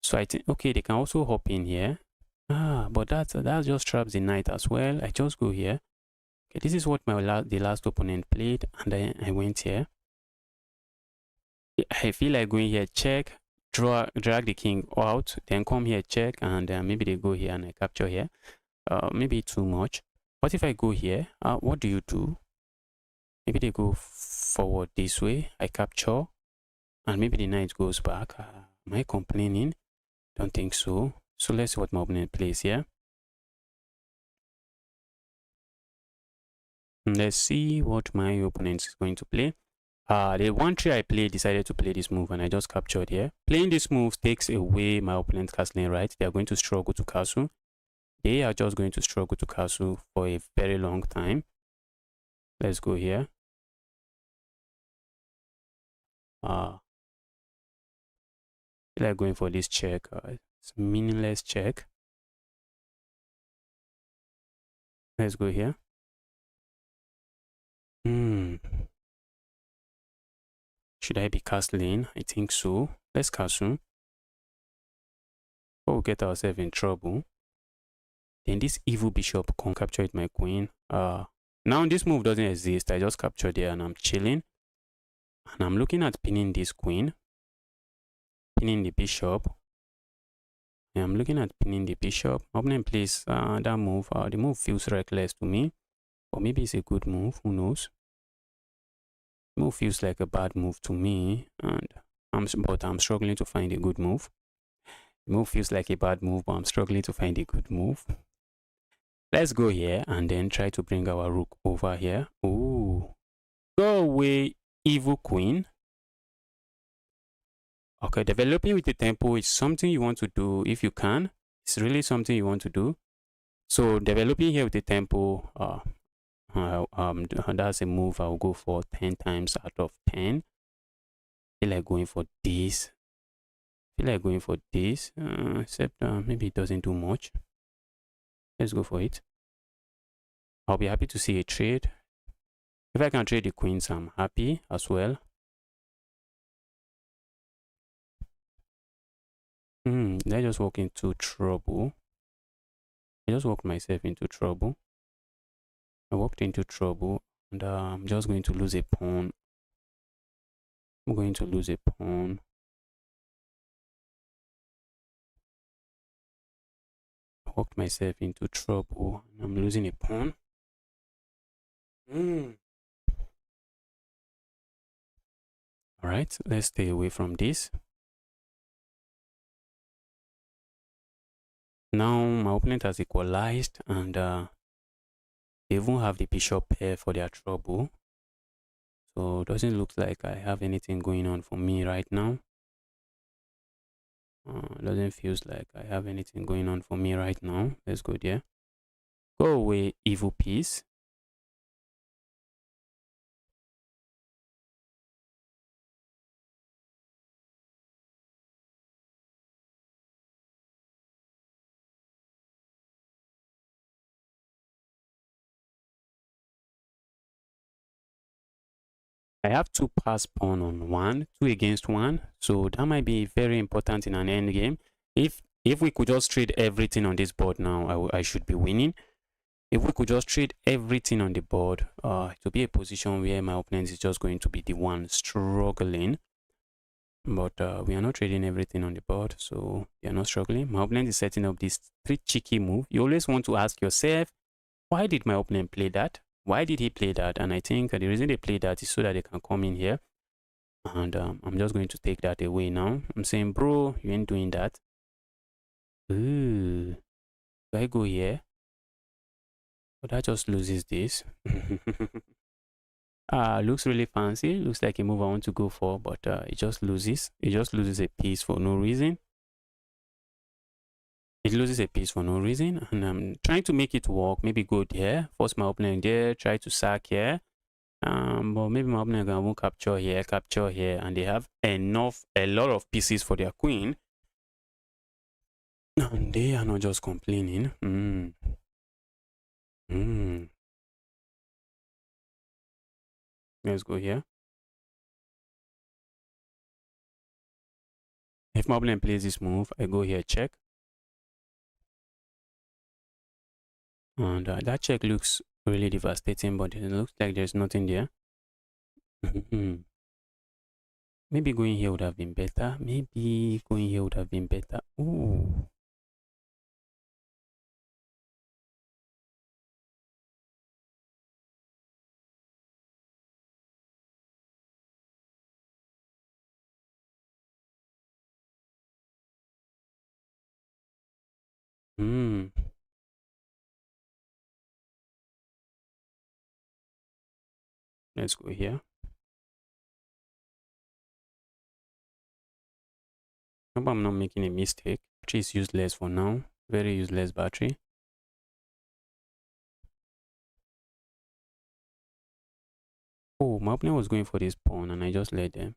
Speaker 1: So I think, okay, they can also hop in here. But that just traps the knight as well. I just go here. Okay, this is what the last opponent played, and I went here. I feel like going here, check, drag the king out, then come here, check, and maybe they go here and I capture here. Maybe too much. What if I go here? What do you do? Maybe they go forward this way. I capture, and maybe the knight goes back. Am I complaining? Don't think so. So let's see what my opponent plays here. Let's see what my opponent is going to play. The 1-3 I played decided to play this move, and I just captured here. Playing this move takes away my opponent's castling right. They are going to struggle to castle. They are just going to struggle to castle for a very long time. Let's go here. I feel like going for this check. It's meaningless check. Let's go here. Should I be castling? I think so. Let's castle. Or we'll get ourselves in trouble. Then this evil bishop can capture with my queen. Now this move doesn't exist. I just captured there and I'm chilling. And I'm looking at pinning this queen. Pinning the bishop. I'm looking at pinning the bishop. My opponent plays that move. The move feels reckless to me. Or maybe it's a good move. Who knows? The move feels like a bad move to me. But I'm struggling to find a good move. The move feels like a bad move, but I'm struggling to find a good move. Let's go here and then try to bring our rook over here. Ooh. Go away, evil queen. Okay, developing with the tempo is something you want to do if you can. It's really something you want to do. So developing here with the tempo, that's a move I'll go for 10 times out of 10. I feel like going for this. Except maybe it doesn't do much. Let's go for it. I'll be happy to see a trade. If I can trade the queens, I'm happy as well. I just walk into trouble. I just walked myself into trouble. I walked into trouble, and I'm just going to lose a pawn. I'm going to lose a pawn. I walked myself into trouble, and I'm losing a pawn. All right, let's stay away from this. Now my opponent has equalized, and they even have the bishop pair for their trouble. So it doesn't look like I have anything going on for me right now. It doesn't feel like I have anything going on for me right now. Let's go there. Go away, evil piece. I have 2 pass pawn on 1, 2 against 1. So that might be very important in an end game. If we could just trade everything on this board now, I should be winning. If we could just trade everything on the board, it will be a position where my opponent is just going to be the one struggling. But we are not trading everything on the board, so we are not struggling. My opponent is setting up this 3 cheeky move. You always want to ask yourself, why did my opponent play that? Why did he play that? And I think the reason they play that is so that they can come in here. And I'm just going to take that away now. I'm saying, bro, you ain't doing that. Ooh. Do I go here? But that just loses this. Looks really fancy. Looks like a move I want to go for, but it just loses. It just loses a piece for no reason. It loses a piece for no reason, and I'm trying to make it work. Maybe go there, force my opponent there, try to sack here. But maybe my opponent can capture here, and they have a lot of pieces for their queen, and they are not just complaining. Let's go here. If my opponent plays this move, I go here, check. And that check looks really devastating, but it looks like there's nothing there. Maybe going here would have been better. Maybe going here would have been better. Ooh. Let's go here. Hope I'm not making a mistake. Battery is useless for now. Very useless battery. Oh, my opponent was going for this pawn and I just let them.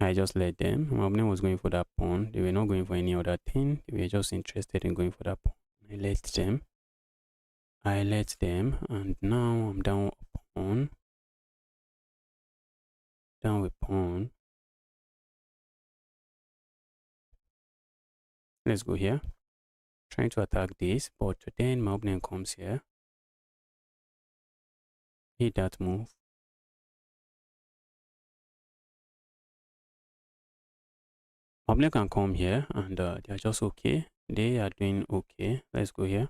Speaker 1: I just let them. My opponent was going for that pawn. They were not going for any other thing. They were just interested in going for that pawn. I let them. And now I'm down a pawn. Down with pawn. Let's go here. Trying to attack this, but then my opponent comes here. Hit that move. My opponent can come here and they are just okay. They are doing okay. Let's go here.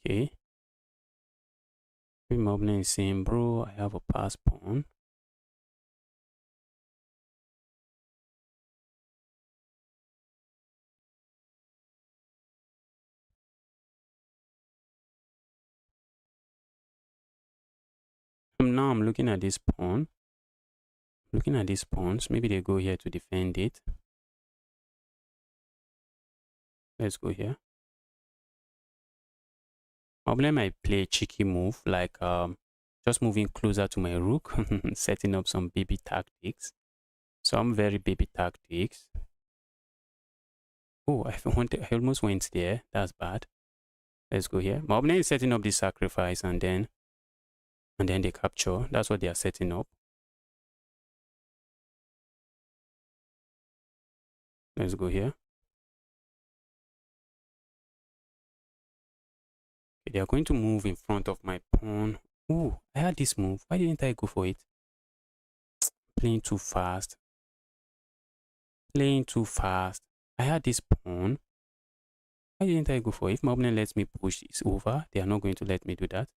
Speaker 1: Okay. My opponent is saying, bro, I have a pass pawn. Now I'm looking at this pawn. Looking at these pawns. Maybe they go here to defend it. Let's go here. My opponent might play a cheeky move, like just moving closer to my rook, setting up some baby tactics. Some very baby tactics. Oh, I almost went there. That's bad. Let's go here. My opponent is setting up this sacrifice and then they capture. That's what they are setting up. Let's go here. Okay, they are going to move in front of my pawn. Ooh, I had this move. Why didn't I go for it? Playing too fast. Playing too fast. I had this pawn. Why didn't I go for it? If my opponent lets me push this over, they are not going to let me do that.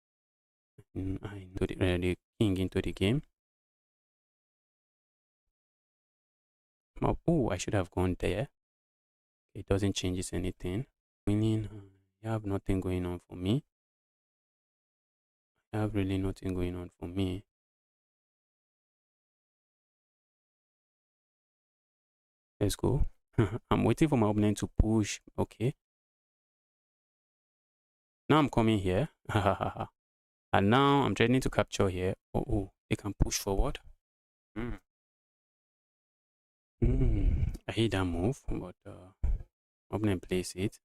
Speaker 1: I know the king into the game. Oh, I should have gone there. It doesn't change anything. Winning, you have nothing going on for me. I have really nothing going on for me. Let's go. I'm waiting for my opponent to push. Okay. Now I'm coming here. And now I'm threatening to capture here. Oh, they can push forward. I hate that move, but opponent plays it.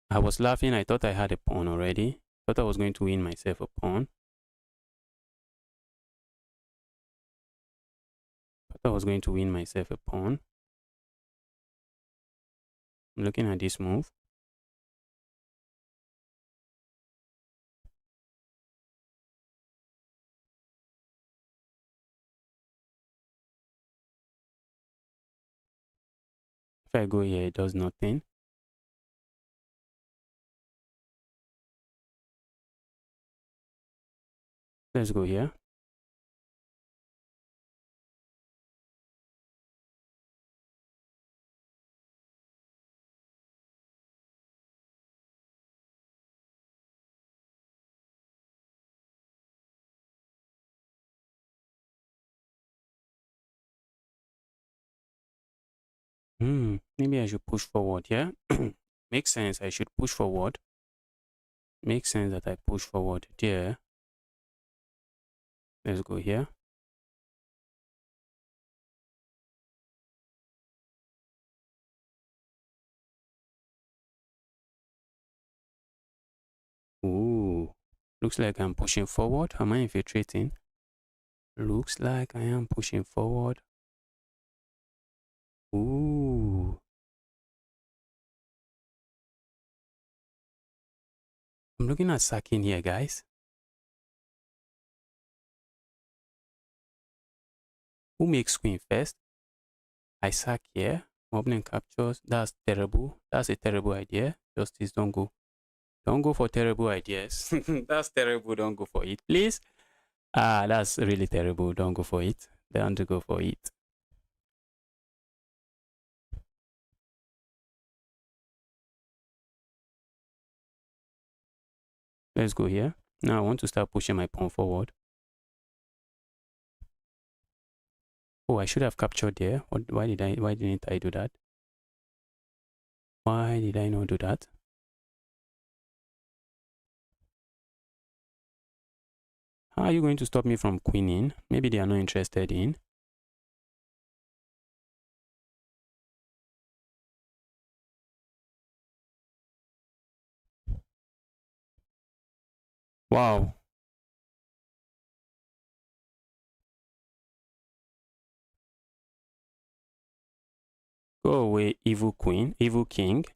Speaker 1: I was laughing. I thought I had a pawn already. Thought I was going to win myself a pawn. Thought I was going to win myself a pawn. I'm looking at this move. If I go here, it does nothing. Let's go here. Maybe I should push forward here. Makes sense. I should push forward. Makes sense that I push forward there. Let's go here. Ooh, looks like I'm pushing forward. Am I infiltrating? Looks like I am pushing forward. Ooh. I'm looking at sacking here, guys. Who makes queen first? I sack here. Opening captures. That's terrible. That's a terrible idea. Justice, don't go. Don't go for terrible ideas. That's terrible. Don't go for it, please. That's really terrible. Don't go for it. Don't go for it. Let's go here. Now I want to start pushing my pawn forward. Oh, I should have captured there. Why didn't I do that? Why did I not do that? How are you going to stop me from queening? Maybe they are not interested in. Wow. Go away, evil queen, evil king.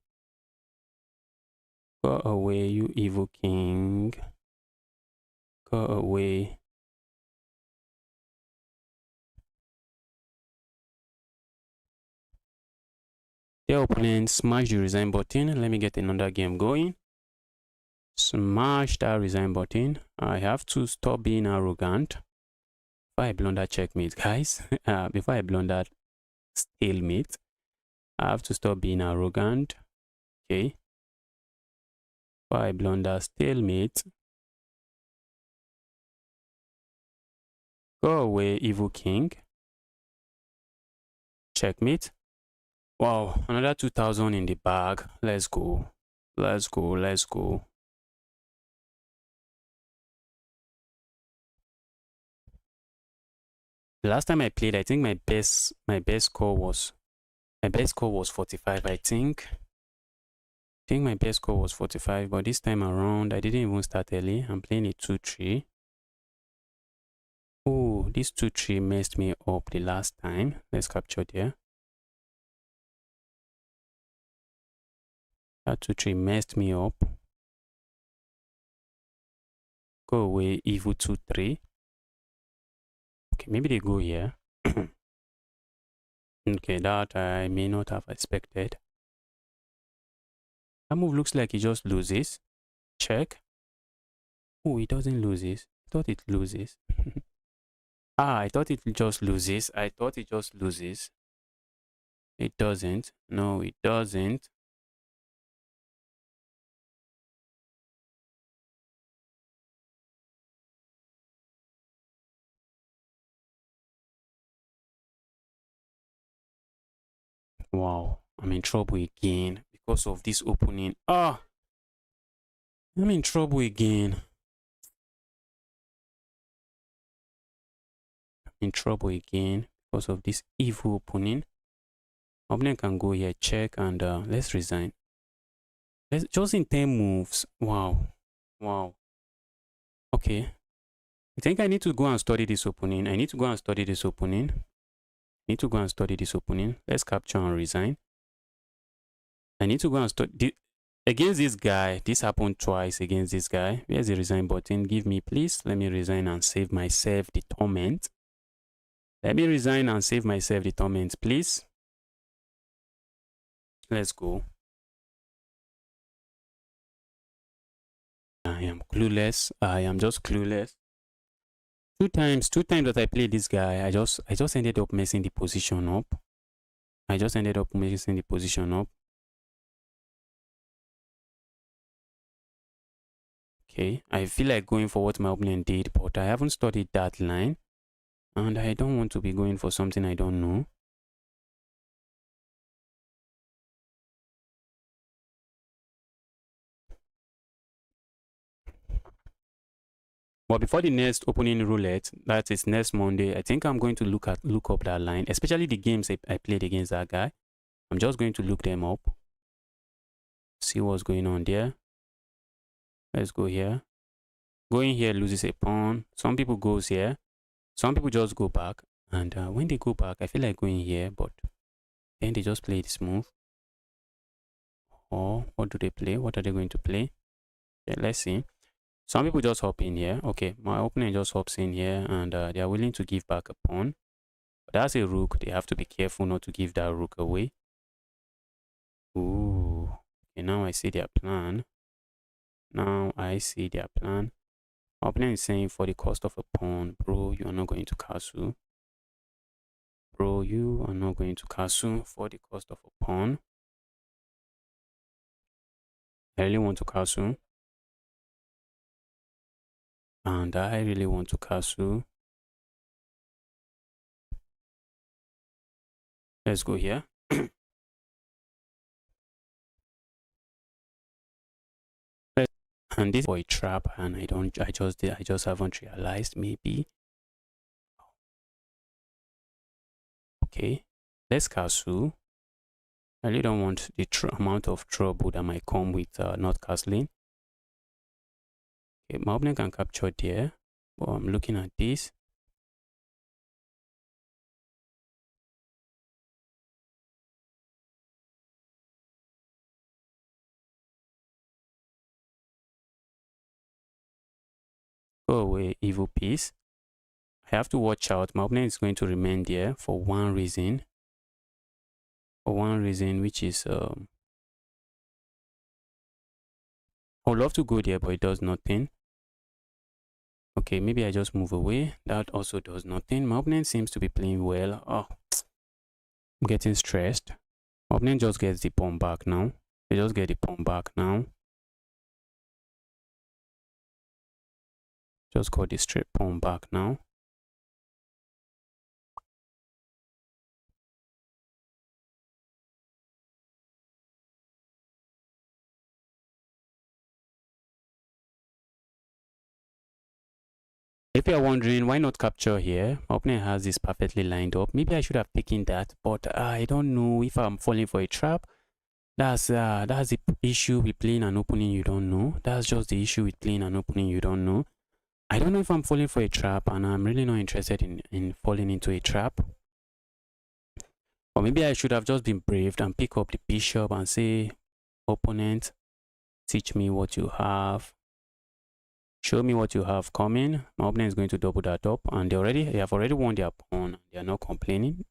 Speaker 1: Go away, you evil king. Go away. The opponent smash the resign button. Let me get another game going. Smash that resign button. I have to stop being arrogant. Before I blunder checkmate, guys. Before I blunder stalemate, I have to stop being arrogant. Okay. Before I blunder stalemate. Go away, evil king. Checkmate. Wow, another 2,000 in the bag. Let's go. Let's go. Let's go. The last time I played, I think my best score was 45. I think my best score was 45, but this time around I didn't even start early. I'm playing a 2-3. Oh, this 2-3 messed me up the last time. Let's capture there. That 2-3 messed me up. Go away, evil 2-3. Okay, maybe they go here. Okay, that I may not have expected. That move looks like he just loses. Check. Oh, it doesn't lose it. I thought it loses. I thought it just loses. I thought it just loses. It doesn't. No, it doesn't. Wow, I'm in trouble again because of this opening. I'm in trouble again. I'm in trouble again because of this evil opening. Opponent can go here, check, and let's resign. Let's just in 10 moves. Wow. Wow. Okay. I think I need to go and study this opening. I need to go and study this opening. Let's capture and resign. I need to go and study against this guy. This happened twice against this guy. Where's the resign button? Give me, please. Let me resign and save myself the torment. Let me resign and save myself the torment, please. Let's go. I am clueless. I am just clueless. Two times that I played this guy, I just ended up messing the position up. I just ended up messing the position up. Okay, I feel like going for what my opponent did, but I haven't studied that line. And I don't want to be going for something I don't know. But before the next opening roulette, that is next Monday, I think I'm going to look up that line, especially the games I played against that guy. I'm just going to look them up, see what's going on there. Let's go here. Going here loses a pawn. Some people goes here. Some people just go back. And when they go back, I feel like going here, but then they just play this move. Or what do they play? What are they going to play? Okay, let's see. Some people just hop in here. Okay, my opponent just hops in here and they are willing to give back a pawn. But that's a rook. They have to be careful not to give that rook away. Ooh. Okay, now I see their plan. Now I see their plan. My opponent is saying for the cost of a pawn, bro, you are not going to castle. Bro, you are not going to castle for the cost of a pawn. I really want to castle. And I really want to castle. Let's go here. And this is for a trap, and I just haven't realized. Maybe. Okay, let's castle. I really don't want the amount of trouble that might come with not castling. Okay, my opponent can capture there, but I'm looking at this. Go away, evil piece. I have to watch out. My opponent is going to remain there for one reason. For one reason, which is I would love to go there, but it does nothing. Okay, maybe I just move away. That also does nothing. My opponent seems to be playing well. Oh, I'm getting stressed. My opponent just gets the pawn back now. They just get the pawn back now. Just got the straight pawn back now. If you're wondering why not capture here, my opponent has this perfectly lined up. Maybe I should have taken that, but I don't know if I'm falling for a trap. That's the issue with playing an opening you don't know. That's just the issue with playing an opening you don't know. I don't know if I'm falling for a trap, and I'm really not interested in falling into a trap. Or maybe I should have just been brave and pick up the bishop and say, opponent, teach me what you have. Show me what you have coming. My opponent is going to double that up, and they have already won their pawn. They are not complaining.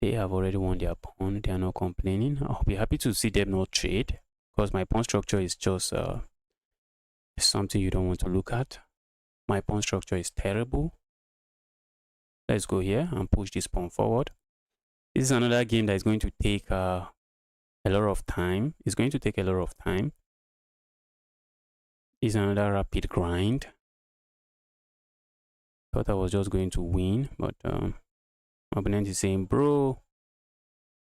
Speaker 1: They have already won their pawn. They are not complaining. I'll be happy to see them not trade, because my pawn structure is just something you don't want to look at. My pawn structure is terrible. Let's go here and push this pawn forward. This is another game that is going to take a lot of time. It's going to take a lot of time. It's another rapid grind. Thought I was just going to win, but my opponent is saying, bro,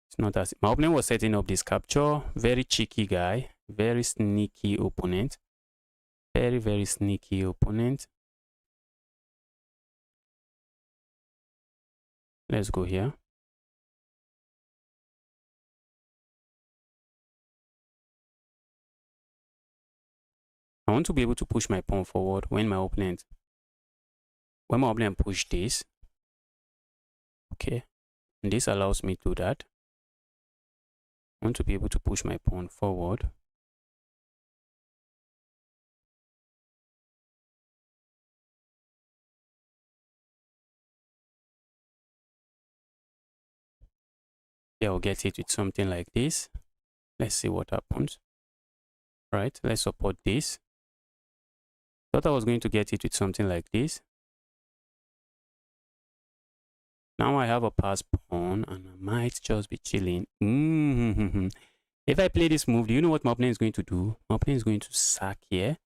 Speaker 1: it's not as... My opponent was setting up this capture. Very cheeky guy. Very sneaky opponent. Very, very sneaky opponent. Let's go here. I want to be able to push my pawn forward when my opponent push this. Okay. And this allows me to do that. I want to be able to push my pawn forward. Maybe I'll get it with something like this. Let's see what happens. Right, let's support this. Thought I was going to get it with something like this. Now I have a pass pawn and I might just be chilling. If I play this move, do you know what my opponent is going to do? My opponent is going to sack here,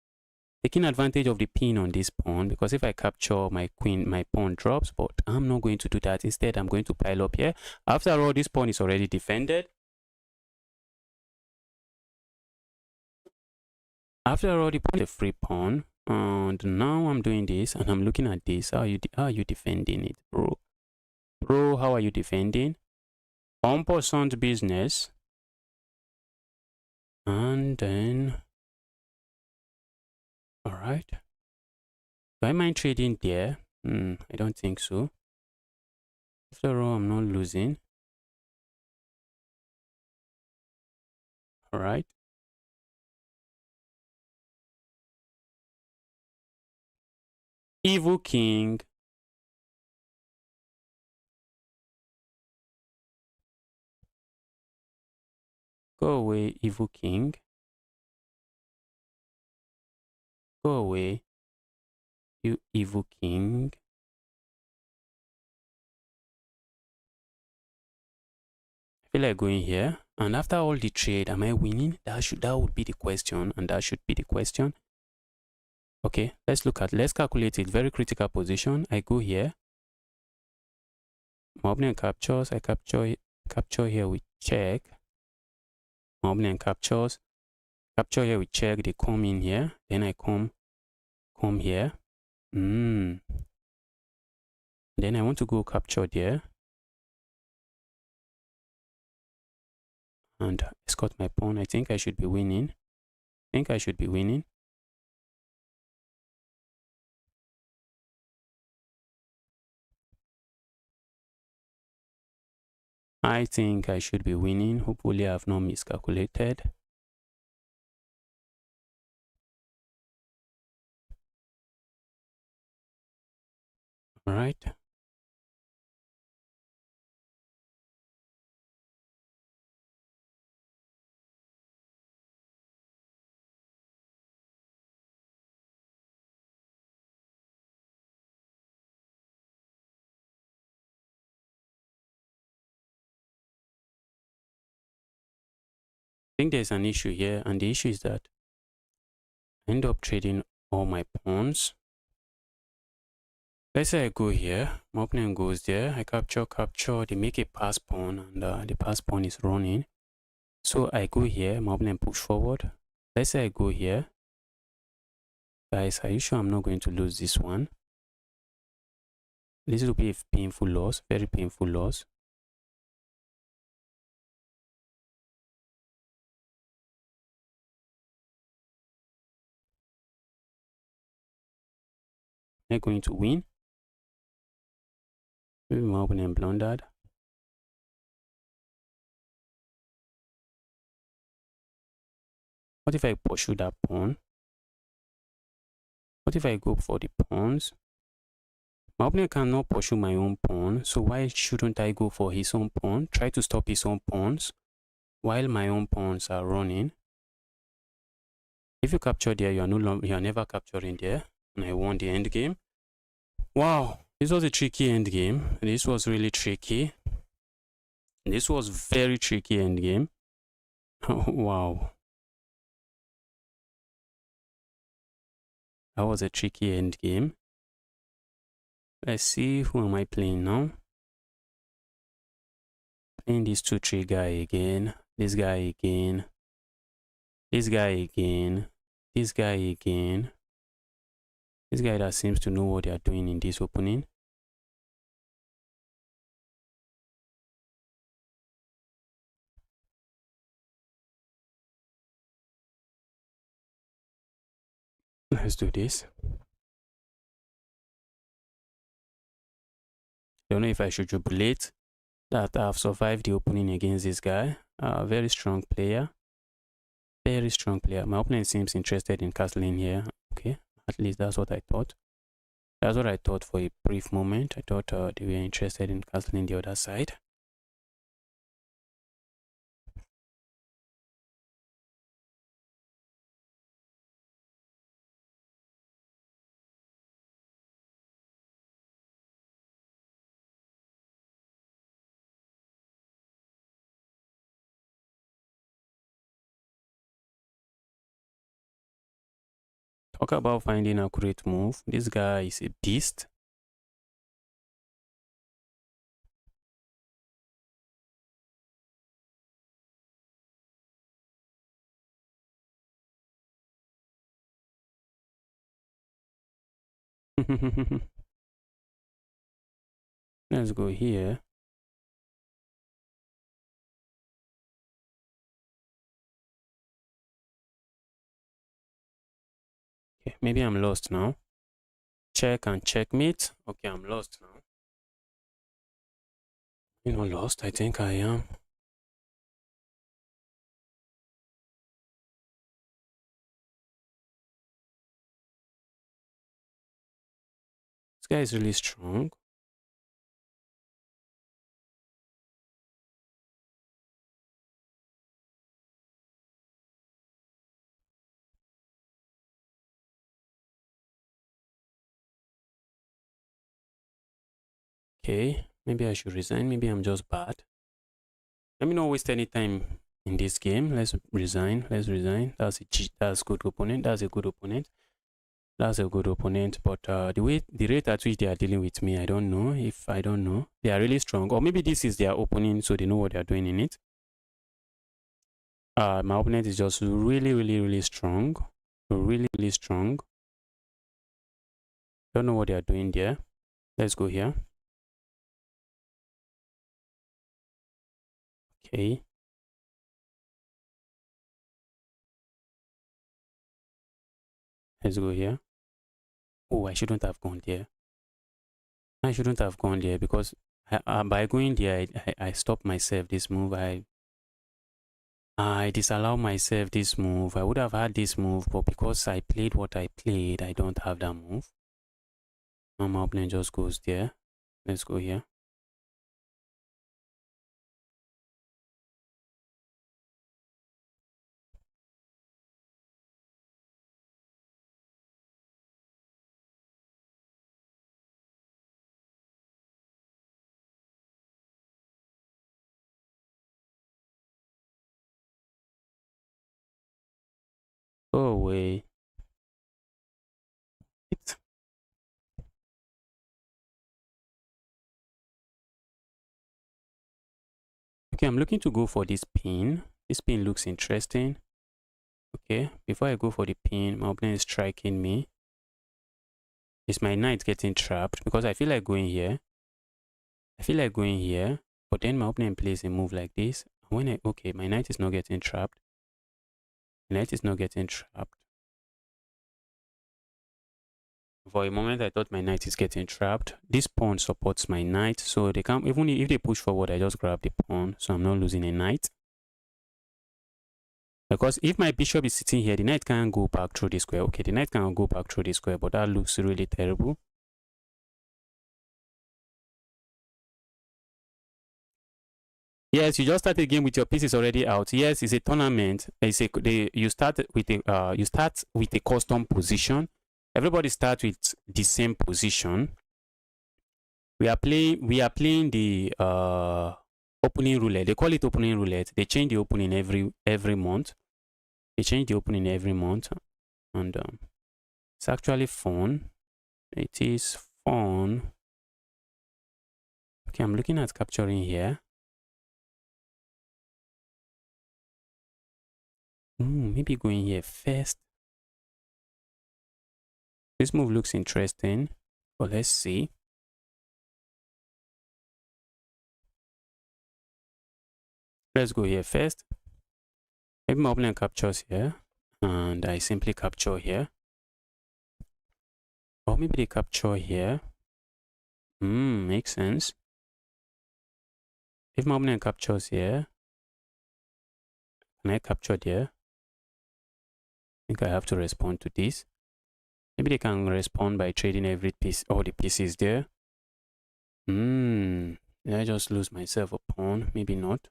Speaker 1: taking advantage of the pin on this pawn, because if I capture my queen, my pawn drops, but I'm not going to do that. Instead, I'm going to pile up here. After all, this pawn is already defended. After all, the pawn is a free pawn. And now I'm doing this and I'm looking at this. How are you defending it, bro? Bro, how are you defending? En passant business. And then, all right. Do I mind trading there? I don't think so. After all, I'm not losing. All right. Evil king. Go away, evil king. Go away, you evil king. I feel like going here. And after all the trade, am I winning? That would be the question, and that should be the question. Okay, let's calculate it. Very critical position. I go here. My opponent captures. I capture here with check. My opponent captures. Capture here with check. They come in here. Then I come here. Then I want to go capture there. And escort my pawn. I think I should be winning. I think I should be winning. Hopefully I have not miscalculated. All right. I think there's an issue here, and the issue is that I end up trading all my pawns. Let's say I go here, my opponent goes there, I capture, they make a pass pawn, and the pass pawn is running. So I go here, my opponent push forward. Let's say I go here. Guys, are you sure I'm not going to lose this one? This will be a painful loss, very painful loss. Am I going to win? Maybe my opponent blundered. What if I pursue that pawn? What if I go for the pawns? My opponent cannot pursue my own pawn, so why shouldn't I go for his own pawn? Try to stop his own pawns while my own pawns are running. If you capture there, you are never capturing there. And I won the end game. Wow, this was a tricky end game. This was really tricky. This was very tricky end game. Wow. That was a tricky end game. Let's see, who am I playing now? Playing this 2-3 guy again. This guy again. This guy again. This guy again. This guy that seems to know what they are doing in this opening. Let's do this. Don't know if I should jubilate that I've survived the opening against this guy. Very strong player. Very strong player. My opponent seems interested in castling here. Okay, at least that's what I thought. That's what I thought for a brief moment. I thought they were interested in castling the other side. Talk about finding accurate move. This guy is a beast. Let's go here. Okay, maybe I'm lost now. Check and checkmate. Okay, I'm lost now. You know, lost. I think I am. This guy is really strong. Okay, maybe I should resign. Maybe I'm just bad. Let me not waste any time in this game. Let's resign. Let's resign. That's good opponent. That's a good opponent. That's a good opponent. But the rate at which they are dealing with me, I don't know. If I don't know, they are really strong. Or maybe this is their opening, so they know what they are doing in it. My opponent is just really strong. Really strong. Don't know what they are doing there. Let's go here. Okay. Let's go here. Oh, I shouldn't have gone there. I shouldn't have gone there because by going there, I stopped myself this move. I disallow myself this move. I would have had this move, but because I played what I played, I don't have that move. Now my opponent just goes there. Let's go here. Go away. Okay, I'm looking to go for this pin. This pin looks interesting. Okay, before I go for the pin, my opponent is striking me. Is my knight getting trapped? Because I feel like going here. But then my opponent plays a move like this. Okay, my knight is not getting trapped. My knight is not getting trapped. For a moment, I thought my knight is getting trapped. This pawn supports my knight, so they can't, even if they push forward, I just grab the pawn, so I'm not losing a knight. Because if my bishop is sitting here, the knight can't go back through the square. Okay, the knight can't go back through the square, but that looks really terrible. Yes, you just start a game with your pieces already out. Yes, it's a tournament. You start with a custom position. Everybody starts with the same position. We are playing the opening roulette. They call it opening roulette. They change the opening every month. They change the opening every month, and it's actually fun. It is fun. Okay, I'm looking at capturing here. Maybe going here first. This move looks interesting, but let's see. Let's go here first. Maybe my opponent captures here, and I simply capture here. Or maybe they capture here. Makes sense. If my opponent captures here, can I capture there? I think I have to respond to this. Maybe they can respond by trading every piece, all the pieces there. Did I just lose myself a pawn? Maybe not.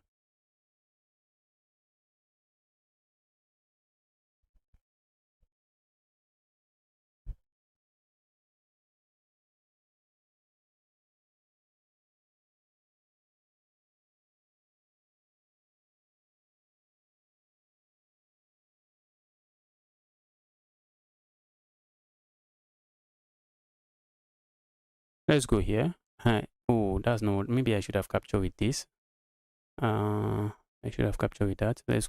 Speaker 1: Let's go here. Hi. Oh, that's not. Maybe I should have captured with this. I should have captured with that. Let's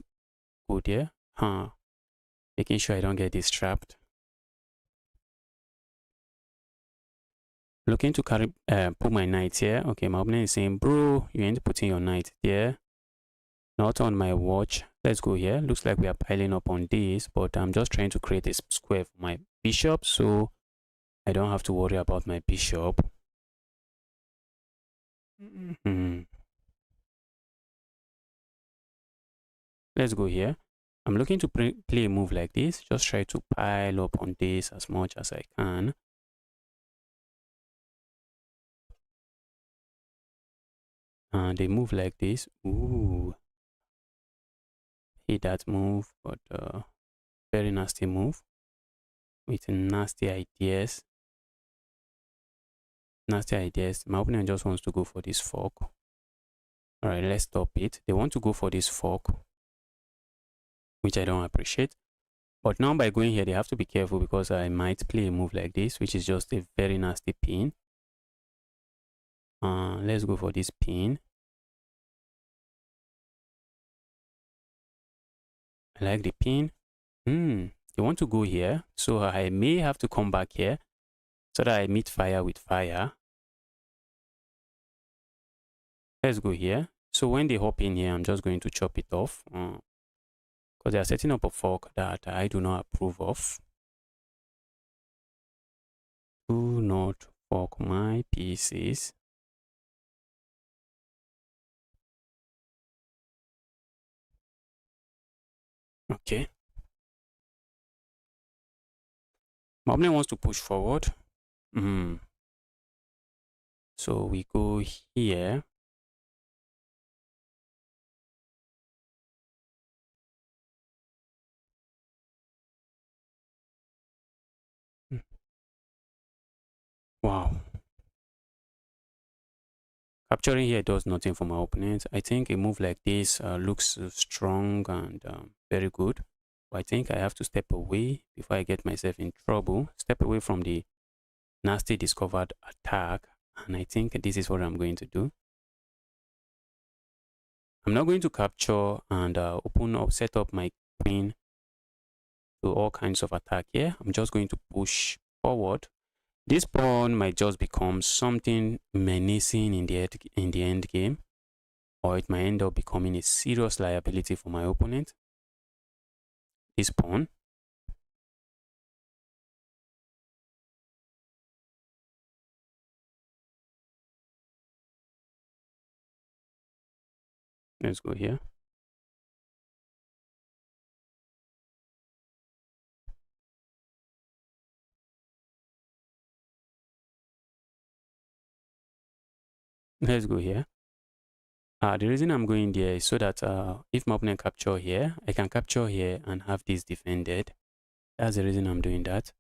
Speaker 1: go there. Making sure I don't get this trapped. Looking to carry put my knight here. Okay, my opponent is saying, bro, you ain't putting your knight there. Not on my watch. Let's go here. Looks like we are piling up on this, but I'm just trying to create a square for my bishop, so I don't have to worry about my bishop. Let's go here. I'm looking to play a move like this. Just try to pile up on this as much as I can. And they move like this. Ooh. Hate that move, but very nasty move. With nasty ideas. Nasty ideas. My opponent just wants to go for this fork. Alright, let's stop it. They want to go for this fork, which I don't appreciate. But now by going here, they have to be careful because I might play a move like this, which is just a very nasty pin. Let's go for this pin. I like the pin. They want to go here, so I may have to come back here so that I meet fire with fire. Let's go here. So when they hop in here, I'm just going to chop it off because they are setting up a fork that I do not approve of. Do not fork my pieces. Okay. My opponent wants to push forward. So we go here. Wow. Capturing here does nothing for my opponent. I think a move like this looks strong and very good. But I think I have to step away before I get myself in trouble. Step away from the nasty discovered attack. And I think this is what I'm going to do. I'm not going to capture and open up, set up my queen to all kinds of attack here. I'm just going to push forward. This pawn might just become something menacing in the end game, or it might end up becoming a serious liability for my opponent. This pawn. Let's go here. Let's go here. The reason I'm going there is so that if my opponent capture here, I can capture here and have this defended. That's the reason I'm doing that.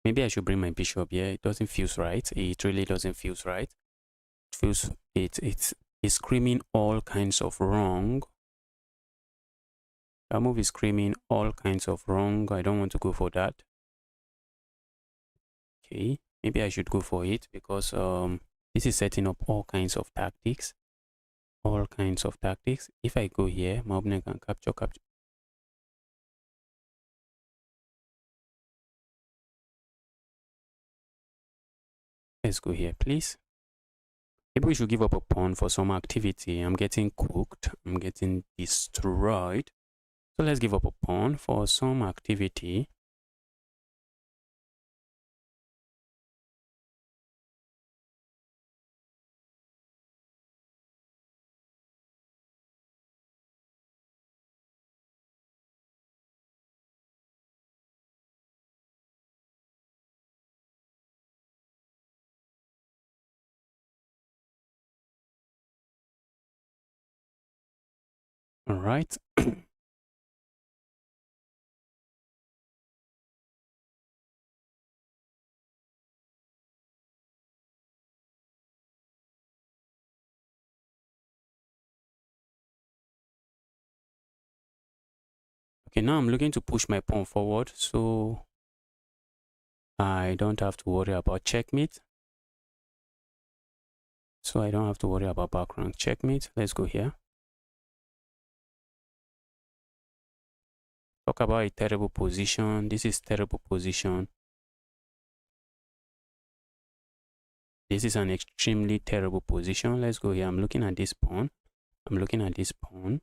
Speaker 1: Maybe I should bring my bishop here. It doesn't feel right. It really doesn't feel right. It feels it's screaming all kinds of wrong. That move is screaming all kinds of wrong. I don't want to go for that. Okay, maybe I should go for it because this is setting up all kinds of tactics. All kinds of tactics. If I go here, my opponent can capture. Let's go here, please. Maybe we should give up a pawn for some activity. I'm getting cooked. I'm getting destroyed. So let's give up a pawn for some activity. All right. Okay, now I'm looking to push my pawn forward, so I don't have to worry about checkmate. So I don't have to worry about back rank checkmate. Let's go here. Talk about a terrible position. This is terrible position. This is an extremely terrible position. Let's go here. I'm looking at this pawn. I'm looking at this pawn.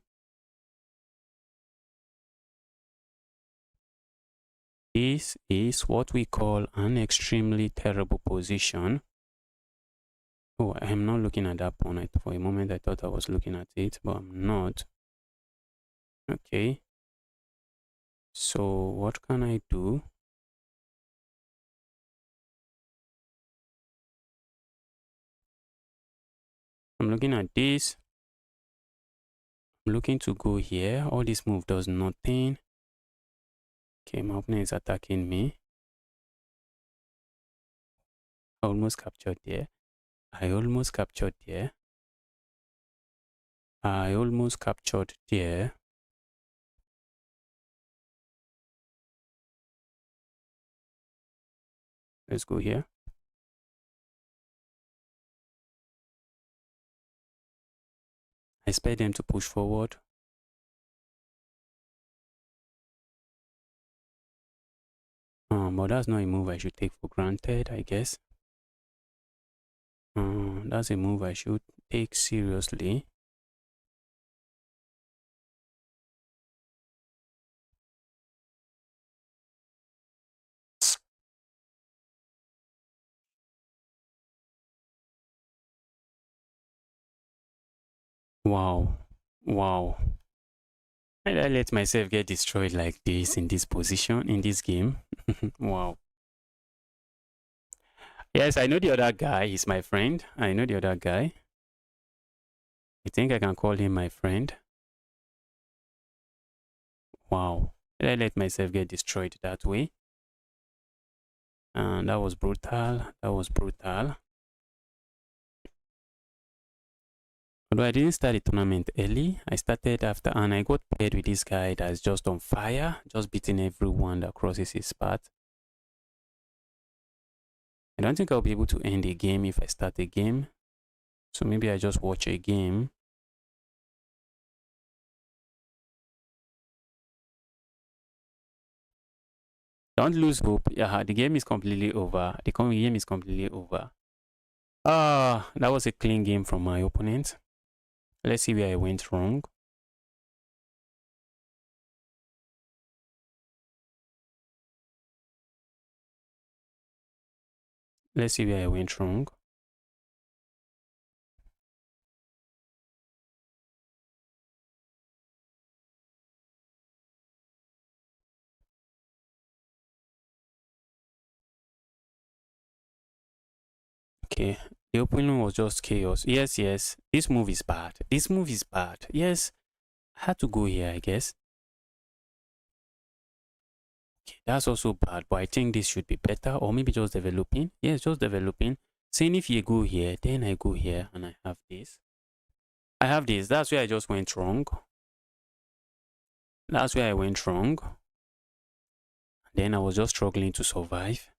Speaker 1: This is what we call an extremely terrible position. Oh, I'm not looking at that pawn. For a moment, I thought I was looking at it, but I'm not. Okay. So what can I do? I'm looking at this. I'm looking to go here. All this move does nothing. Okay, my opponent is attacking me. I almost captured there. I almost captured there. I almost captured there. Let's go here. I expect them to push forward. But that's not a move I should take for granted, I guess. That's a move I should take seriously. Wow. Wow. Why did I let myself get destroyed like this in this position, in this game? Wow. Yes, I know the other guy. He's my friend. I know the other guy. I think I can call him my friend. Wow. Did I let myself get destroyed that way? And that was brutal. That was brutal. Although I didn't start the tournament early, I started after, and I got paired with this guy that's just on fire, just beating everyone that crosses his path. I don't think I'll be able to end a game if I start a game. So maybe I just watch a game. Don't lose hope. Yeah, the game is completely over. The game is completely over. That was a clean game from my opponent. Let's see where I went wrong. Let's see where I went wrong. Okay, the opening was just chaos. Yes, yes. This move is bad. This move is bad. Yes, I had to go here, I guess. Okay, that's also bad, but I think this should be better, or maybe just developing. Yes, just developing. Saying if you go here, then I go here, and I have this. I have this. That's where I just went wrong. That's where I went wrong. Then I was just struggling to survive.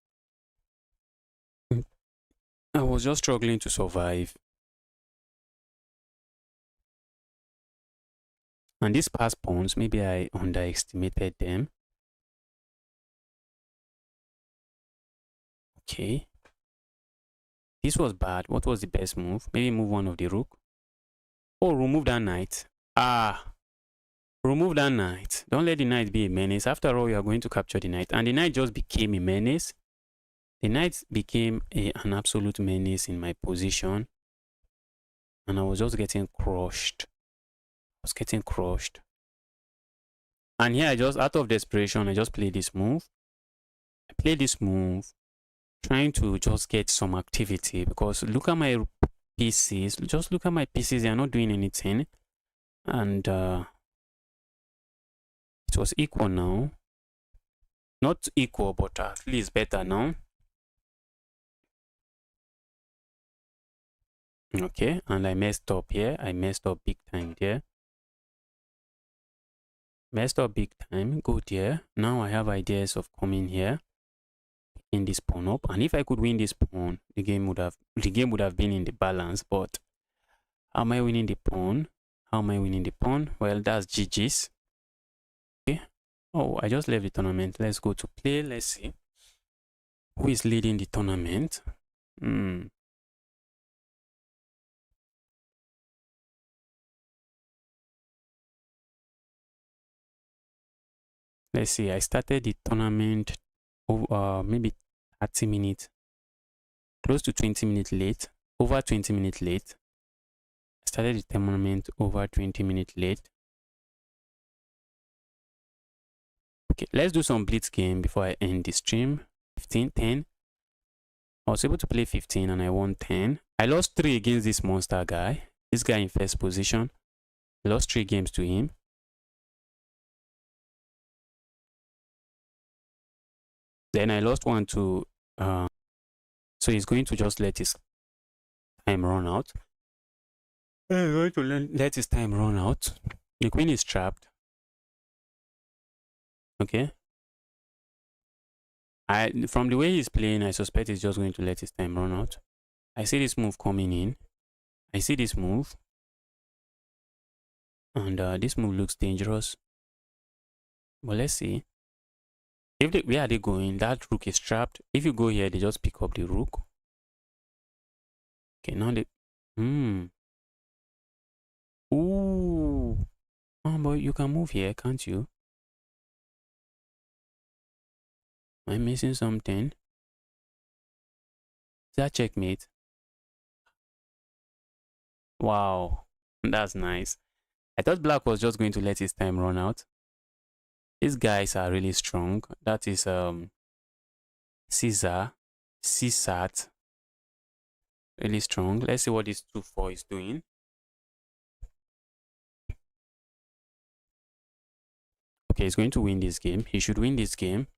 Speaker 1: I was just struggling to survive. And these past pawns, maybe I underestimated them. Okay. This was bad. What was the best move? Maybe move one of the rook. Oh, remove that knight. Remove that knight. Don't let the knight be a menace. After all, you are going to capture the knight. And the knight just became a menace. The knight became an absolute menace in my position. And I was just getting crushed. I was getting crushed. And here, I just, out of desperation, I just played this move. I played this move, trying to just get some activity. Because look at my pieces. Just look at my pieces. They are not doing anything. And it was equal now. Not equal, but at least better now. Okay, and I messed up here. I messed up big time there. Messed up big time. Go there. Now I have ideas of coming here in this pawn up, and if I could win this pawn, the game would have been in the balance. But how am I winning the pawn? How am I winning the pawn? Well, that's GG's. Okay. Oh, I just left the tournament. Let's go to play. Let's see who is leading the tournament. Let's see. I started the tournament maybe 30 minutes, close to 20 minutes late, over 20 minutes late. I started the tournament over 20 minutes late. Okay, let's do some blitz game before I end the stream. 15, 10. I was able to play 15 and I won 10. I lost 3 against this monster guy. This guy in first position. I lost 3 games to him. Then I lost 1 to... so he's going to just let his time run out. He's going to let his time run out. The queen is trapped. Okay. From the way he's playing, I suspect he's just going to let his time run out. I see this move coming in. I see this move. And this move looks dangerous. But let's see. Where are they going? That rook is trapped. If you go here, they just pick up the rook. Okay, now they... Ooh. Oh, but you can move here, can't you? Am I missing something? Is that checkmate? Wow, that's nice. I thought black was just going to let his time run out. These guys are really strong. That is Caesar, CSAT. Really strong. Let's see what this 2-4 is doing. Okay, he's going to win this game. He should win this game.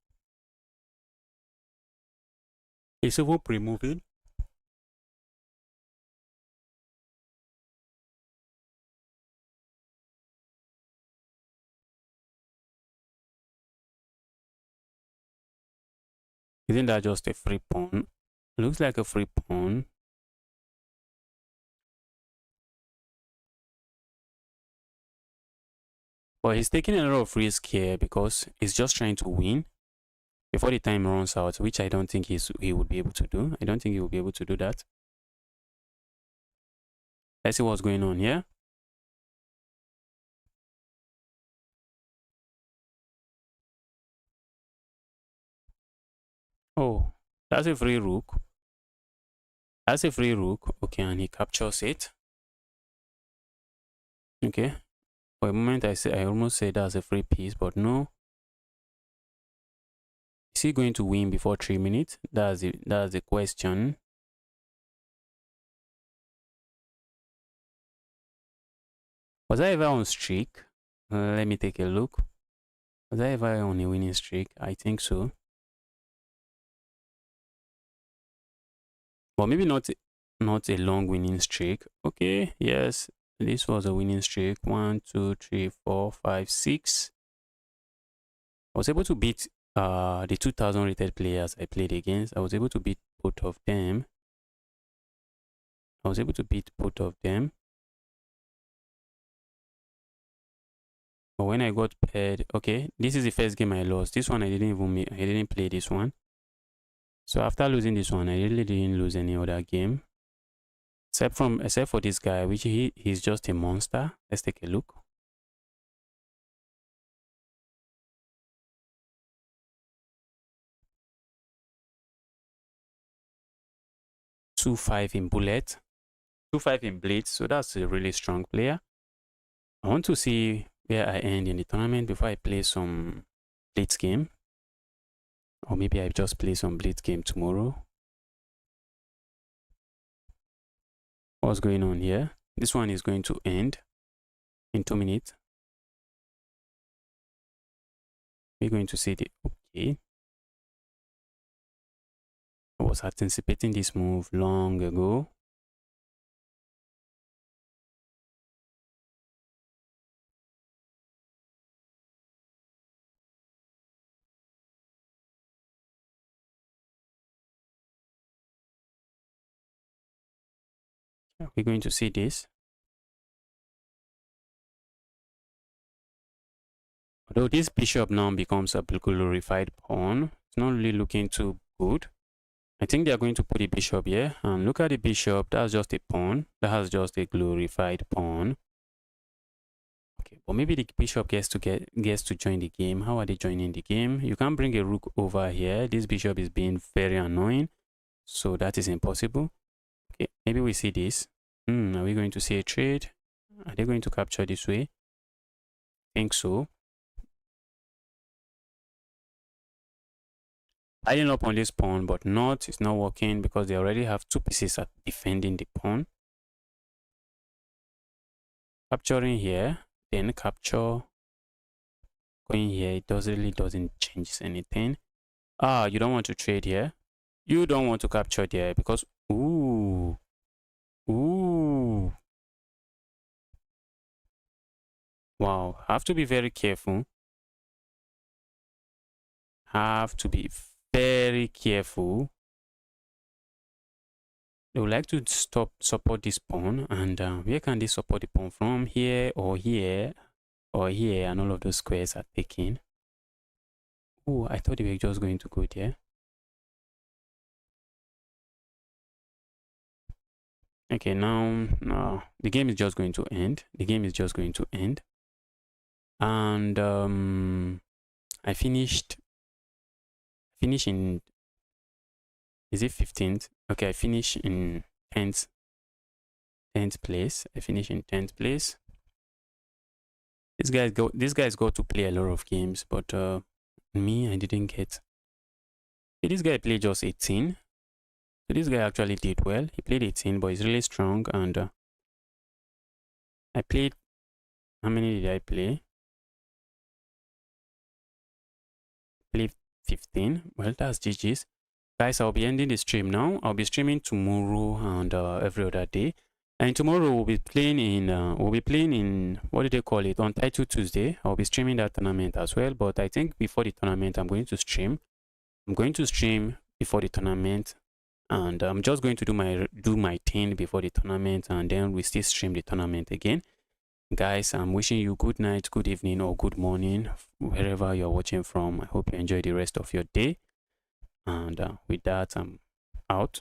Speaker 1: He's over pre-moving. Isn't that just a free pawn? Looks like a free pawn. But he's taking a lot of risk here because he's just trying to win before the time runs out, which I don't think he would be able to do. I don't think he will be able to do that. Let's see what's going on here. Oh, that's a free rook. That's a free rook. Okay, and he captures it. Okay. For a moment, I almost said that's a free piece, but no. Is he going to win before 3 minutes? That's the question. Was I ever on streak? Let me take a look. Was I ever on a winning streak? I think so. But maybe not a long winning streak. Okay, yes. This was a winning streak. 1, 2, 3, 4, 5, 6. I was able to beat the 2000 rated players I played against. I was able to beat both of them. But when I got paired, okay, this is the first game I lost. This one I didn't play this one. So after losing this one, I really didn't lose any other game. Except for this guy, which he's just a monster. Let's take a look. (2-5) in bullet, 2-5 in blitz. So that's a really strong player. I want to see where I end in the tournament before I play some blitz game. Or maybe I just play some blitz game tomorrow. What's going on here? This one is going to end in 2 minutes. We're going to see the okay. I was anticipating this move long ago. We're going to see this. Although this bishop now becomes a glorified pawn, it's not really looking too good. I think they are going to put the bishop here, and look at the bishop. That's just a pawn. That has just a glorified pawn. Okay, but maybe the bishop gets to join the game. How are they joining the game? You can't bring a rook over here. This bishop is being very annoying, so that is impossible. Okay, maybe we see this. Are we going to see a trade? Are they going to capture this way? I think so. Piling up on this pawn, but it's not working because they already have two pieces at defending the pawn. Capturing here, then capture. Going here, it really doesn't change anything. You don't want to trade here. You don't want to capture there because ooh. Wow, have to be very careful. Have to be very careful. They would like to support this pawn, and where can they support the pawn from? Here or here or here, and all of those squares are taken. Oh, I thought they were just going to go there. Okay, now the game is just going to end. The game is just going to end. And I finished in, is it 15th? Okay, I finished in 10th place. I finished in 10th place. These guys got to play a lot of games, but me, I didn't get. This guy played just 18. So this guy actually did well. He played 18, but he's really strong. And I played, how many did I play? Played 15. Well, that's GG's. Guys, I'll be ending the stream now. I'll be streaming tomorrow and every other day. And tomorrow we'll be playing in, what do they call it? On Title Tuesday. I'll be streaming that tournament as well. But I think before the tournament, I'm going to stream. Before the tournament. And I'm just going to do my thing before the tournament, and then we still stream the tournament again. Guys, I'm wishing you good night, good evening, or good morning, wherever you're watching from. I hope you enjoy the rest of your day. And with that, I'm out.